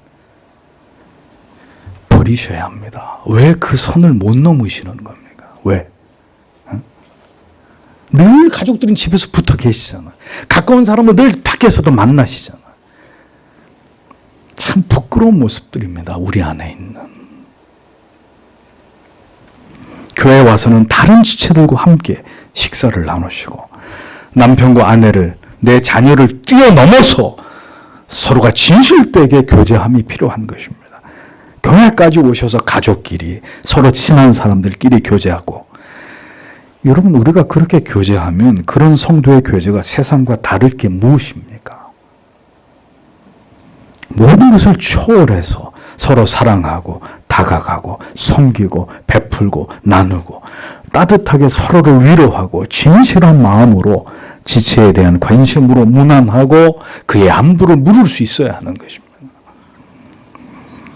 버리셔야 합니다. 왜 그 선을 못 넘으시는 겁니까? 왜? 늘 가족들은 집에서 붙어 계시잖아. 가까운 사람은 늘 밖에서도 만나시잖아. 참 부끄러운 모습들입니다. 우리 안에 있는. 교회에 와서는 다른 지체들과 함께 식사를 나누시고 남편과 아내를, 내 자녀를 뛰어넘어서 서로가 진실되게 교제함이 필요한 것입니다. 교회까지 오셔서 가족끼리, 서로 친한 사람들끼리 교제하고, 여러분, 우리가 그렇게 교제하면 그런 성도의 교제가 세상과 다를 게 무엇입니까? 모든 것을 초월해서 서로 사랑하고 다가가고 섬기고 베풀고 나누고 따뜻하게 서로를 위로하고 진실한 마음으로 지체에 대한 관심으로 무난하고 그의 안부를 물을 수 있어야 하는 것입니다.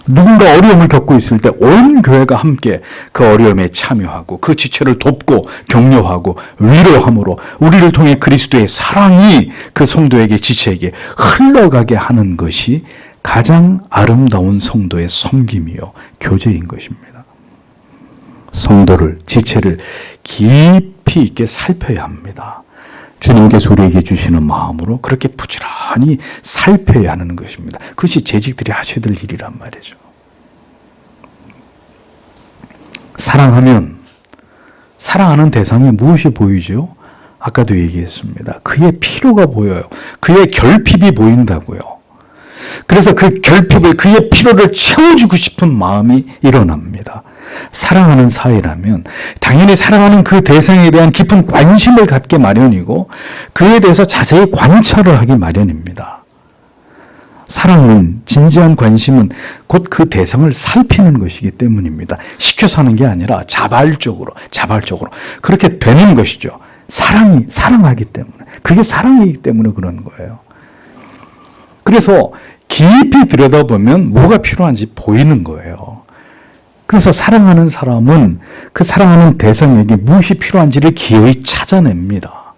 누군가 어려움을 겪고 있을 때 온 교회가 함께 그 어려움에 참여하고 그 지체를 돕고 격려하고 위로함으로 우리를 통해 그리스도의 사랑이 그 성도에게, 지체에게 흘러가게 하는 것이 가장 아름다운 성도의 섬김이요 교제인 것입니다. 성도를, 지체를 깊이 있게 살펴야 합니다. 주님께서 우리에게 주시는 마음으로 그렇게 부지런히 살펴야 하는 것입니다. 그것이 재직들이 하셔야 될 일이란 말이죠. 사랑하면 사랑하는 대상에 무엇이 보이죠? 아까도 얘기했습니다. 그의 필요가 보여요. 그의 결핍이 보인다고요. 그래서 그 결핍을, 그의 필요를 채워주고 싶은 마음이 일어납니다. 사랑하는 사이라면 당연히 사랑하는 그 대상에 대한 깊은 관심을 갖게 마련이고 그에 대해서 자세히 관찰을 하기 마련입니다. 사랑은, 진지한 관심은 곧 그 대상을 살피는 것이기 때문입니다. 시켜서 하는 게 아니라 자발적으로 그렇게 되는 것이죠. 사랑하기 때문에. 그게 사랑이기 때문에 그런 거예요. 그래서 깊이 들여다보면 뭐가 필요한지 보이는 거예요. 그래서 사랑하는 사람은 그 사랑하는 대상에게 무엇이 필요한지를 기어이 찾아냅니다.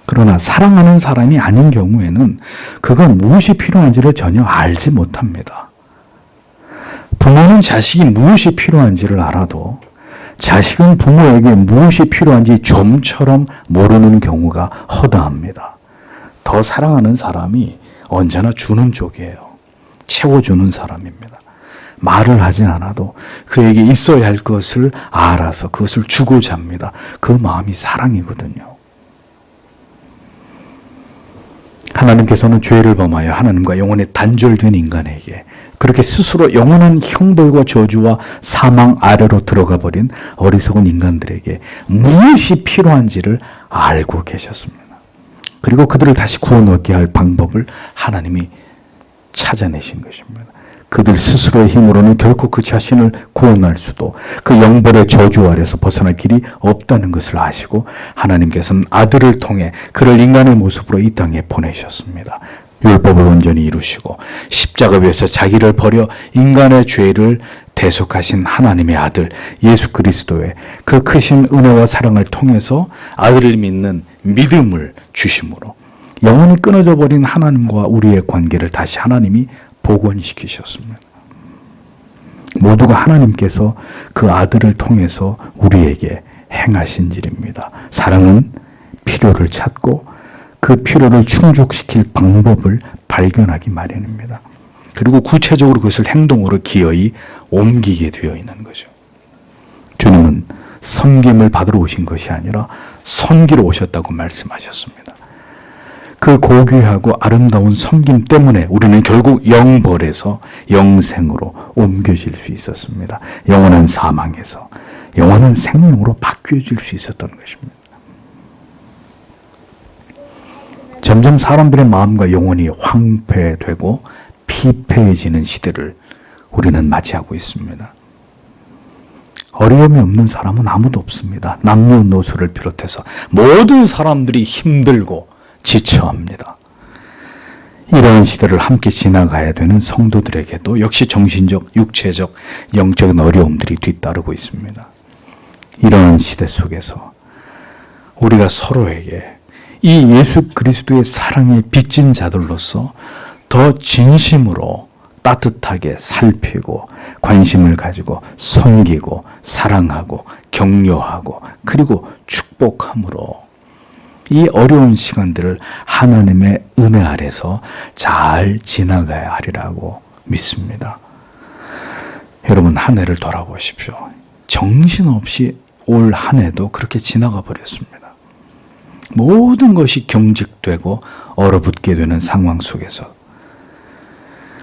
그러나 사랑하는 사람이 아닌 경우에는 그가 무엇이 필요한지를 전혀 알지 못합니다. 부모는 자식이 무엇이 필요한지를 알아도 자식은 부모에게 무엇이 필요한지 좀처럼 모르는 경우가 허다합니다. 더 사랑하는 사람이 언제나 주는 쪽이에요. 채워주는 사람입니다. 말을 하지 않아도 그에게 있어야 할 것을 알아서 그것을 주고자 합니다. 그 마음이 사랑이거든요. 하나님께서는 죄를 범하여 하나님과 영원히 단절된 인간에게 그렇게 스스로 영원한 형벌과 저주와 사망 아래로 들어가 버린 어리석은 인간들에게 무엇이 필요한지를 알고 계셨습니다. 그리고 그들을 다시 구원 얻게 할 방법을 하나님이 찾아내신 것입니다. 그들 스스로의 힘으로는 결코 그 자신을 구원할 수도, 그 영벌의 저주 아래서 벗어날 길이 없다는 것을 아시고 하나님께서는 아들을 통해 그를 인간의 모습으로 이 땅에 보내셨습니다. 율법을 온전히 이루시고 십자가 위에서 자기를 버려 인간의 죄를 대속하신 하나님의 아들 예수 그리스도의 그 크신 은혜와 사랑을 통해서 아들을 믿는 믿음을 주심으로 영원히 끊어져 버린 하나님과 우리의 관계를 다시 하나님이 복원시키셨습니다. 모두가 하나님께서 그 아들을 통해서 우리에게 행하신 일입니다. 사랑은 필요를 찾고 그 필요를 충족시킬 방법을 발견하기 마련입니다. 그리고 구체적으로 그것을 행동으로 기어이 옮기게 되어 있는 거죠. 주님은 섬김을 받으러 오신 것이 아니라 섬기러 오셨다고 말씀하셨습니다. 그 고귀하고 아름다운 섬김 때문에 우리는 결국 영벌에서 영생으로 옮겨질 수 있었습니다. 영원한 사망에서 영원한 생명으로 바뀌어질 수 있었던 것입니다. 점점 사람들의 마음과 영혼이 황폐되고 피폐해지는 시대를 우리는 맞이하고 있습니다. 어려움이 없는 사람은 아무도 없습니다. 남녀노소를 비롯해서 모든 사람들이 힘들고 지쳐합니다. 이러한 시대를 함께 지나가야 되는 성도들에게도 역시 정신적, 육체적, 영적인 어려움들이 뒤따르고 있습니다. 이러한 시대 속에서 우리가 서로에게 이 예수 그리스도의 사랑에 빚진 자들로서 더 진심으로 따뜻하게 살피고 관심을 가지고 섬기고 사랑하고 격려하고 그리고 축복함으로 이 어려운 시간들을 하나님의 은혜 아래서 잘 지나가야 하리라고 믿습니다. 여러분, 한 해를 돌아보십시오. 정신없이 올 한 해도 그렇게 지나가 버렸습니다. 모든 것이 경직되고 얼어붙게 되는 상황 속에서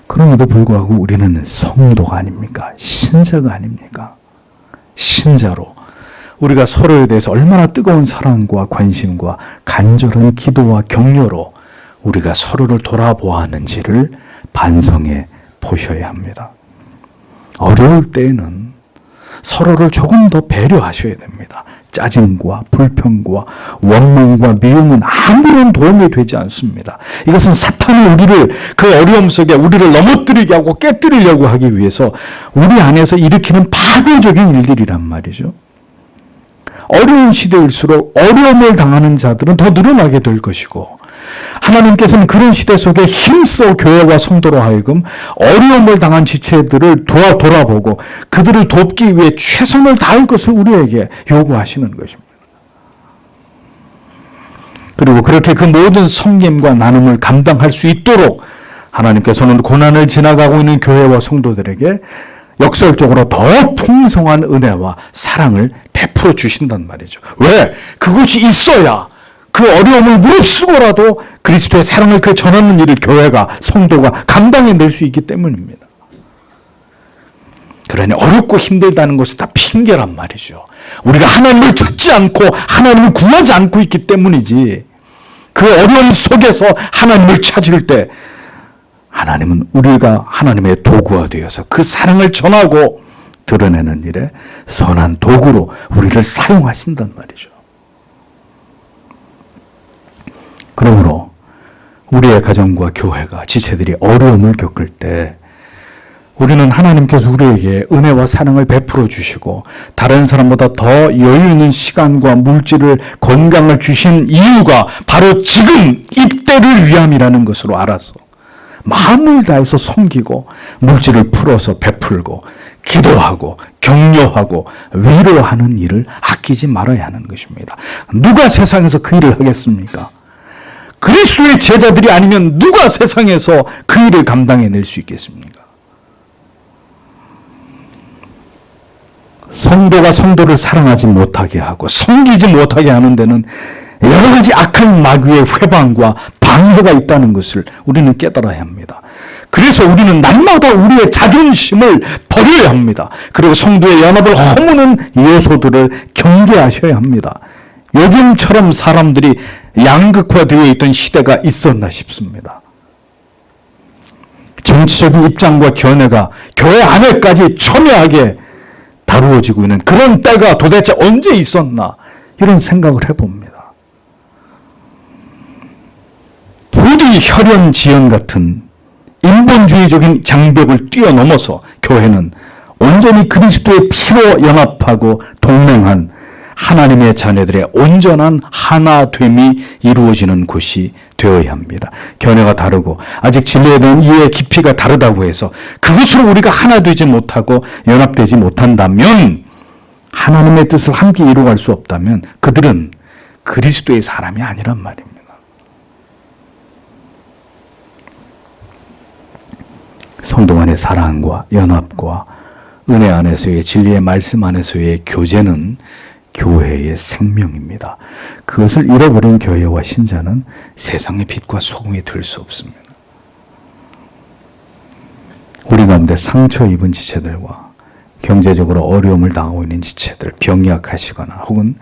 그럼에도 불구하고 우리는 성도가 아닙니까? 신자가 아닙니까? 신자로 우리가 서로에 대해서 얼마나 뜨거운 사랑과 관심과 간절한 기도와 격려로 우리가 서로를 돌아보았는지를 반성해 보셔야 합니다. 어려울 때에는 서로를 조금 더 배려하셔야 됩니다. 짜증과 불평과 원망과 미움은 아무런 도움이 되지 않습니다. 이것은 사탄이 우리를 그 어려움 속에 우리를 넘어뜨리게 하고 깨뜨리려고 하기 위해서 우리 안에서 일으키는 파괴적인 일들이란 말이죠. 어려운 시대일수록 어려움을 당하는 자들은 더 늘어나게 될 것이고 하나님께서는 그런 시대 속에 힘써 교회와 성도로 하여금 어려움을 당한 지체들을 돌아보고 그들을 돕기 위해 최선을 다할 것을 우리에게 요구하시는 것입니다. 그리고 그렇게 그 모든 섬김과 나눔을 감당할 수 있도록 하나님께서는 고난을 지나가고 있는 교회와 성도들에게 역설적으로 더 풍성한 은혜와 사랑을 베풀어 주신단 말이죠. 왜? 그것이 있어야 그 어려움을 무릅쓰고라도 그리스도의 사랑을 그 전하는 일을 교회가, 성도가 감당해낼 수 있기 때문입니다. 그러니 어렵고 힘들다는 것은 다 핑계란 말이죠. 우리가 하나님을 찾지 않고 하나님을 구하지 않고 있기 때문이지. 그 어려움 속에서 하나님을 찾을 때 하나님은 우리가 하나님의 도구가 되어서 그 사랑을 전하고 드러내는 일에 선한 도구로 우리를 사용하신단 말이죠. 그러므로 우리의 가정과 교회가, 지체들이 어려움을 겪을 때 우리는 하나님께서 우리에게 은혜와 사랑을 베풀어 주시고 다른 사람보다 더 여유 있는 시간과 물질을, 건강을 주신 이유가 바로 지금 이때를 위함이라는 것으로 알아서 마음을 다해서 섬기고 물질을 풀어서 베풀고 기도하고 격려하고 위로하는 일을 아끼지 말아야 하는 것입니다. 누가 세상에서 그 일을 하겠습니까? 그리스도의 제자들이 아니면 누가 세상에서 그 일을 감당해낼 수 있겠습니까? 성도가 성도를 사랑하지 못하게 하고 섬기지 못하게 하는 데는 여러 가지 악한 마귀의 회방과 방해가 있다는 것을 우리는 깨달아야 합니다. 그래서 우리는 날마다 우리의 자존심을 버려야 합니다. 그리고 성도의 연합을 허무는 요소들을 경계하셔야 합니다. 요즘처럼 사람들이 양극화되어 있던 시대가 있었나 싶습니다. 정치적인 입장과 견해가 교회 안에까지 첨예하게 다루어지고 있는 그런 때가 도대체 언제 있었나 이런 생각을 해봅니다. 부디 혈연지연 같은 인본주의적인 장벽을 뛰어넘어서 교회는 온전히 그리스도의 피로 연합하고 동맹한 하나님의 자녀들의 온전한 하나됨이 이루어지는 곳이 되어야 합니다. 견해가 다르고 아직 진리에 대한 이해의 깊이가 다르다고 해서 그것으로 우리가 하나 되지 못하고 연합되지 못한다면, 하나님의 뜻을 함께 이루어갈 수 없다면 그들은 그리스도의 사람이 아니란 말입니다. 성도 간의 사랑과 연합과 은혜 안에서의, 진리의 말씀 안에서의 교제는 교회의 생명입니다. 그것을 잃어버린 교회와 신자는 세상의 빛과 소금이 될 수 없습니다. 우리 가운데 상처 입은 지체들과 경제적으로 어려움을 당하고 있는 지체들, 병이 약하시거나 혹은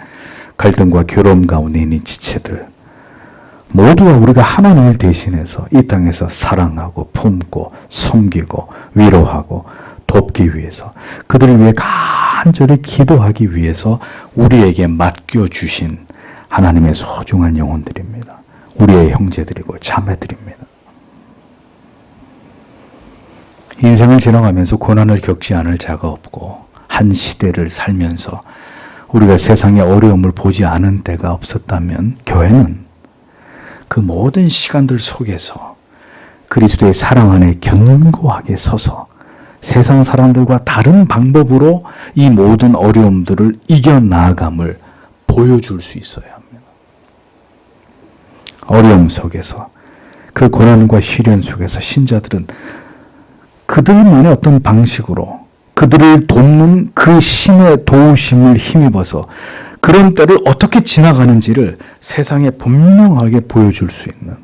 갈등과 괴로움 가운데 있는 지체들, 모두가 우리가 하나님을 대신해서 이 땅에서 사랑하고 품고 섬기고 위로하고 돕기 위해서, 그들을 위해 간절히 기도하기 위해서 우리에게 맡겨주신 하나님의 소중한 영혼들입니다. 우리의 형제들이고 자매들입니다. 인생을 지나가면서 고난을 겪지 않을 자가 없고, 한 시대를 살면서 우리가 세상의 어려움을 보지 않은 때가 없었다면, 교회는 그 모든 시간들 속에서 그리스도의 사랑 안에 견고하게 서서 세상 사람들과 다른 방법으로 이 모든 어려움들을 이겨나감을 보여줄 수 있어야 합니다. 어려움 속에서, 그 고난과 시련 속에서 신자들은 그들만의 어떤 방식으로 그들을 돕는 그 신의 도우심을 힘입어서 그런 때를 어떻게 지나가는지를 세상에 분명하게 보여줄 수 있는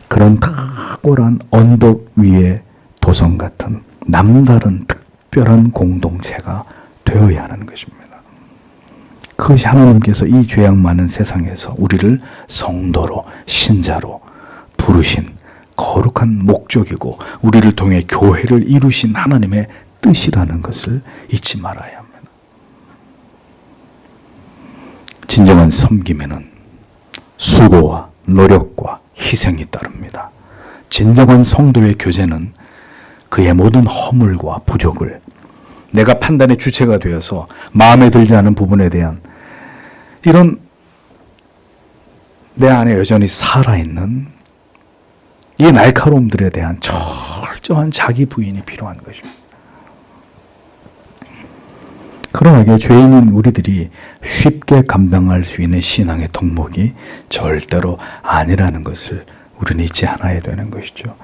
그런 탁월한 언덕 위의 도성 같은 남다른 특별한 공동체가 되어야 하는 것입니다. 그것이 하나님께서 이 죄악 많은 세상에서 우리를 성도로, 신자로 부르신 거룩한 목적이고, 우리를 통해 교회를 이루신 하나님의 뜻이라는 것을 잊지 말아야 합니다. 진정한 섬김에는 수고와 노력과 희생이 따릅니다. 진정한 성도의 교제는 그의 모든 허물과 부족을, 내가 판단의 주체가 되어서 마음에 들지 않은 부분에 대한 이런 내 안에 여전히 살아있는 이 날카로움들에 대한 철저한 자기 부인이 필요한 것입니다. 그러하게 죄인인 우리들이 쉽게 감당할 수 있는 신앙의 덕목이 절대로 아니라는 것을 우리는 잊지 않아야 되는 것이죠.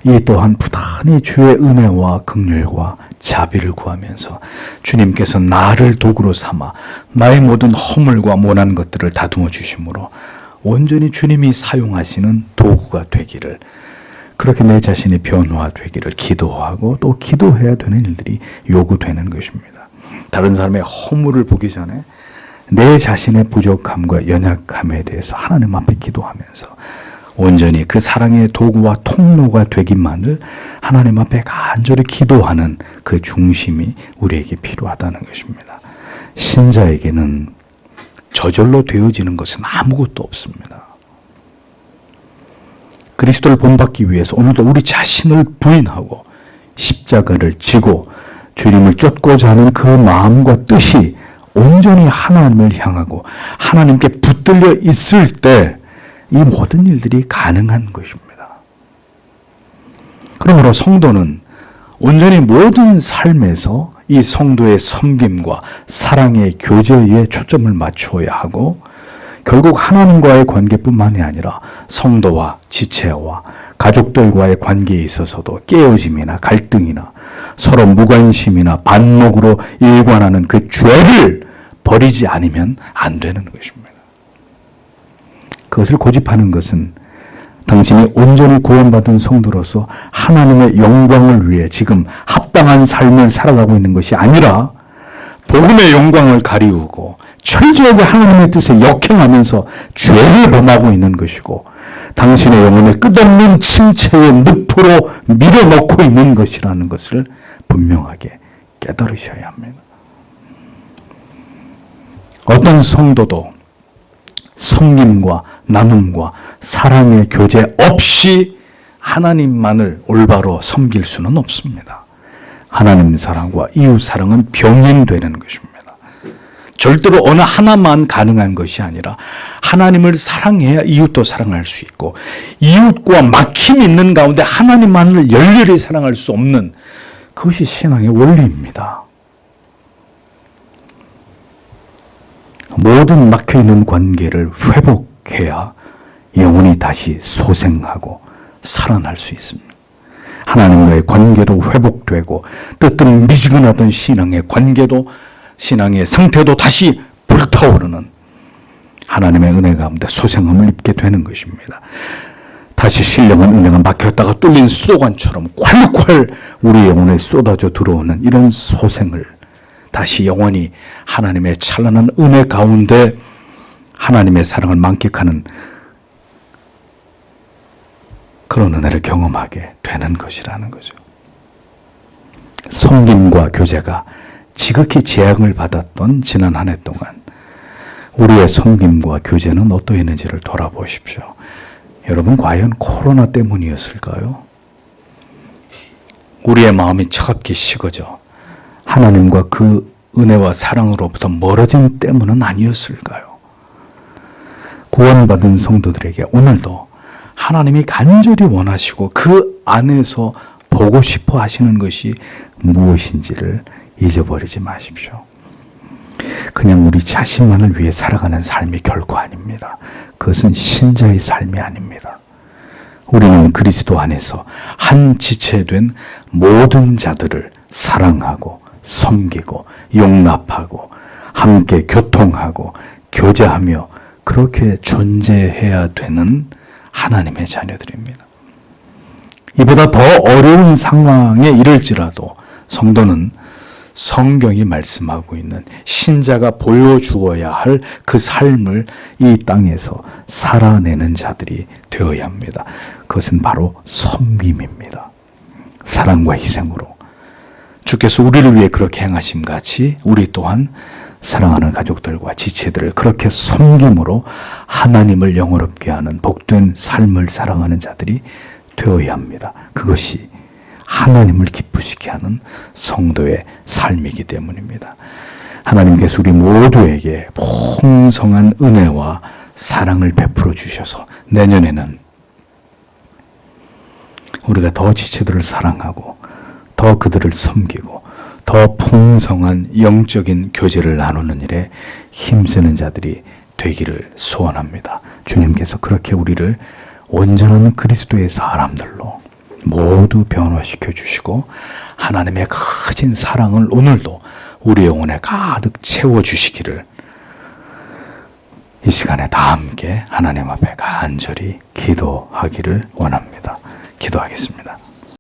이 또한 부단히 주의 은혜와 긍휼과 자비를 구하면서 주님께서 나를 도구로 삼아 나의 모든 허물과 모난 것들을 다듬어 주심으로 온전히 주님이 사용하시는 도구가 되기를, 그렇게 내 자신이 변화되기를 기도하고 또 기도해야 되는 일들이 요구되는 것입니다. 다른 사람의 허물을 보기 전에 내 자신의 부족함과 연약함에 대해서 하나님 앞에 기도하면서 온전히 그 사랑의 도구와 통로가 되기만을 하나님 앞에 간절히 기도하는 그 중심이 우리에게 필요하다는 것입니다. 신자에게는 저절로 되어지는 것은 아무것도 없습니다. 그리스도를 본받기 위해서 오늘도 우리 자신을 부인하고 십자가를 지고 주님을 쫓고자 하는 그 마음과 뜻이 온전히 하나님을 향하고 하나님께 붙들려 있을 때 이 모든 일들이 가능한 것입니다. 그러므로 성도는 온전히 모든 삶에서 이 성도의 섬김과 사랑의 교제에 초점을 맞추어야 하고, 결국 하나님과의 관계뿐만이 아니라 성도와 지체와 가족들과의 관계에 있어서도 깨어짐이나 갈등이나 서로 무관심이나 반목으로 일관하는 그 죄를 버리지 않으면 안 되는 것입니다. 그것을 고집하는 것은 당신이 온전히 구원받은 성도로서 하나님의 영광을 위해 지금 합당한 삶을 살아가고 있는 것이 아니라 복음의 영광을 가리우고 철저하게 하나님의 뜻에 역행하면서 죄를 범하고 있는 것이고, 당신의 영혼을 끝없는 침체의 늪으로 밀어넣고 있는 것이라는 것을 분명하게 깨달으셔야 합니다. 어떤 성도도 섬김과 나눔과 사랑의 교제 없이 하나님만을 올바로 섬길 수는 없습니다. 하나님 사랑과 이웃 사랑은 병행되는 것입니다. 절대로 어느 하나만 가능한 것이 아니라 하나님을 사랑해야 이웃도 사랑할 수 있고, 이웃과 막힘이 있는 가운데 하나님만을 열렬히 사랑할 수 없는 그것이 신앙의 원리입니다. 모든 막혀있는 관계를 회복해야 영혼이 다시 소생하고 살아날 수 있습니다. 하나님과의 관계도 회복되고, 뜨뜻 미지근하던 신앙의 관계도, 신앙의 상태도 다시 불타오르는 하나님의 은혜 가운데 소생함을 입게 되는 것입니다. 다시 신령한 은혜가 막혔다가 뚫린 수도관처럼 콸콸 우리 영혼에 쏟아져 들어오는 이런 소생을 다시 영원히 하나님의 찬란한 은혜 가운데 하나님의 사랑을 만끽하는 그런 은혜를 경험하게 되는 것이라는 거죠. 섬김과 교제가 지극히 제약을 받았던 지난 한 해 동안 우리의 섬김과 교제는 어떠했는지를 돌아보십시오. 여러분, 과연 코로나 때문이었을까요? 우리의 마음이 차갑게 식어져 하나님과 그 은혜와 사랑으로부터 멀어진 때문은 아니었을까요? 구원받은 성도들에게 오늘도 하나님이 간절히 원하시고 그 안에서 보고 싶어 하시는 것이 무엇인지를 잊어버리지 마십시오. 그냥 우리 자신만을 위해 살아가는 삶이 결코 아닙니다. 그것은 신자의 삶이 아닙니다. 우리는 그리스도 안에서 한 지체된 모든 자들을 사랑하고 섬기고 용납하고 함께 교통하고 교제하며 그렇게 존재해야 되는 하나님의 자녀들입니다. 이보다 더 어려운 상황에 이를지라도 성도는 성경이 말씀하고 있는 신자가 보여주어야 할 그 삶을 이 땅에서 살아내는 자들이 되어야 합니다. 그것은 바로 섬김입니다. 사랑과 희생으로 주께서 우리를 위해 그렇게 행하심 같이 우리 또한 사랑하는 가족들과 지체들을 그렇게 섬김으로 하나님을 영화롭게 하는 복된 삶을 살아가는 자들이 되어야 합니다. 그것이 하나님을 기쁘시게 하는 성도의 삶이기 때문입니다. 하나님께서 우리 모두에게 풍성한 은혜와 사랑을 베풀어 주셔서 내년에는 우리가 더 지체들을 사랑하고 더 그들을 섬기고 더 풍성한 영적인 교제를 나누는 일에 힘쓰는 자들이 되기를 소원합니다. 주님께서 그렇게 우리를 온전한 그리스도의 사람들로 모두 변화시켜 주시고 하나님의 크신 사랑을 오늘도 우리 영혼에 가득 채워 주시기를 이 시간에 다 함께 하나님 앞에 간절히 기도하기를 원합니다. 기도하겠습니다.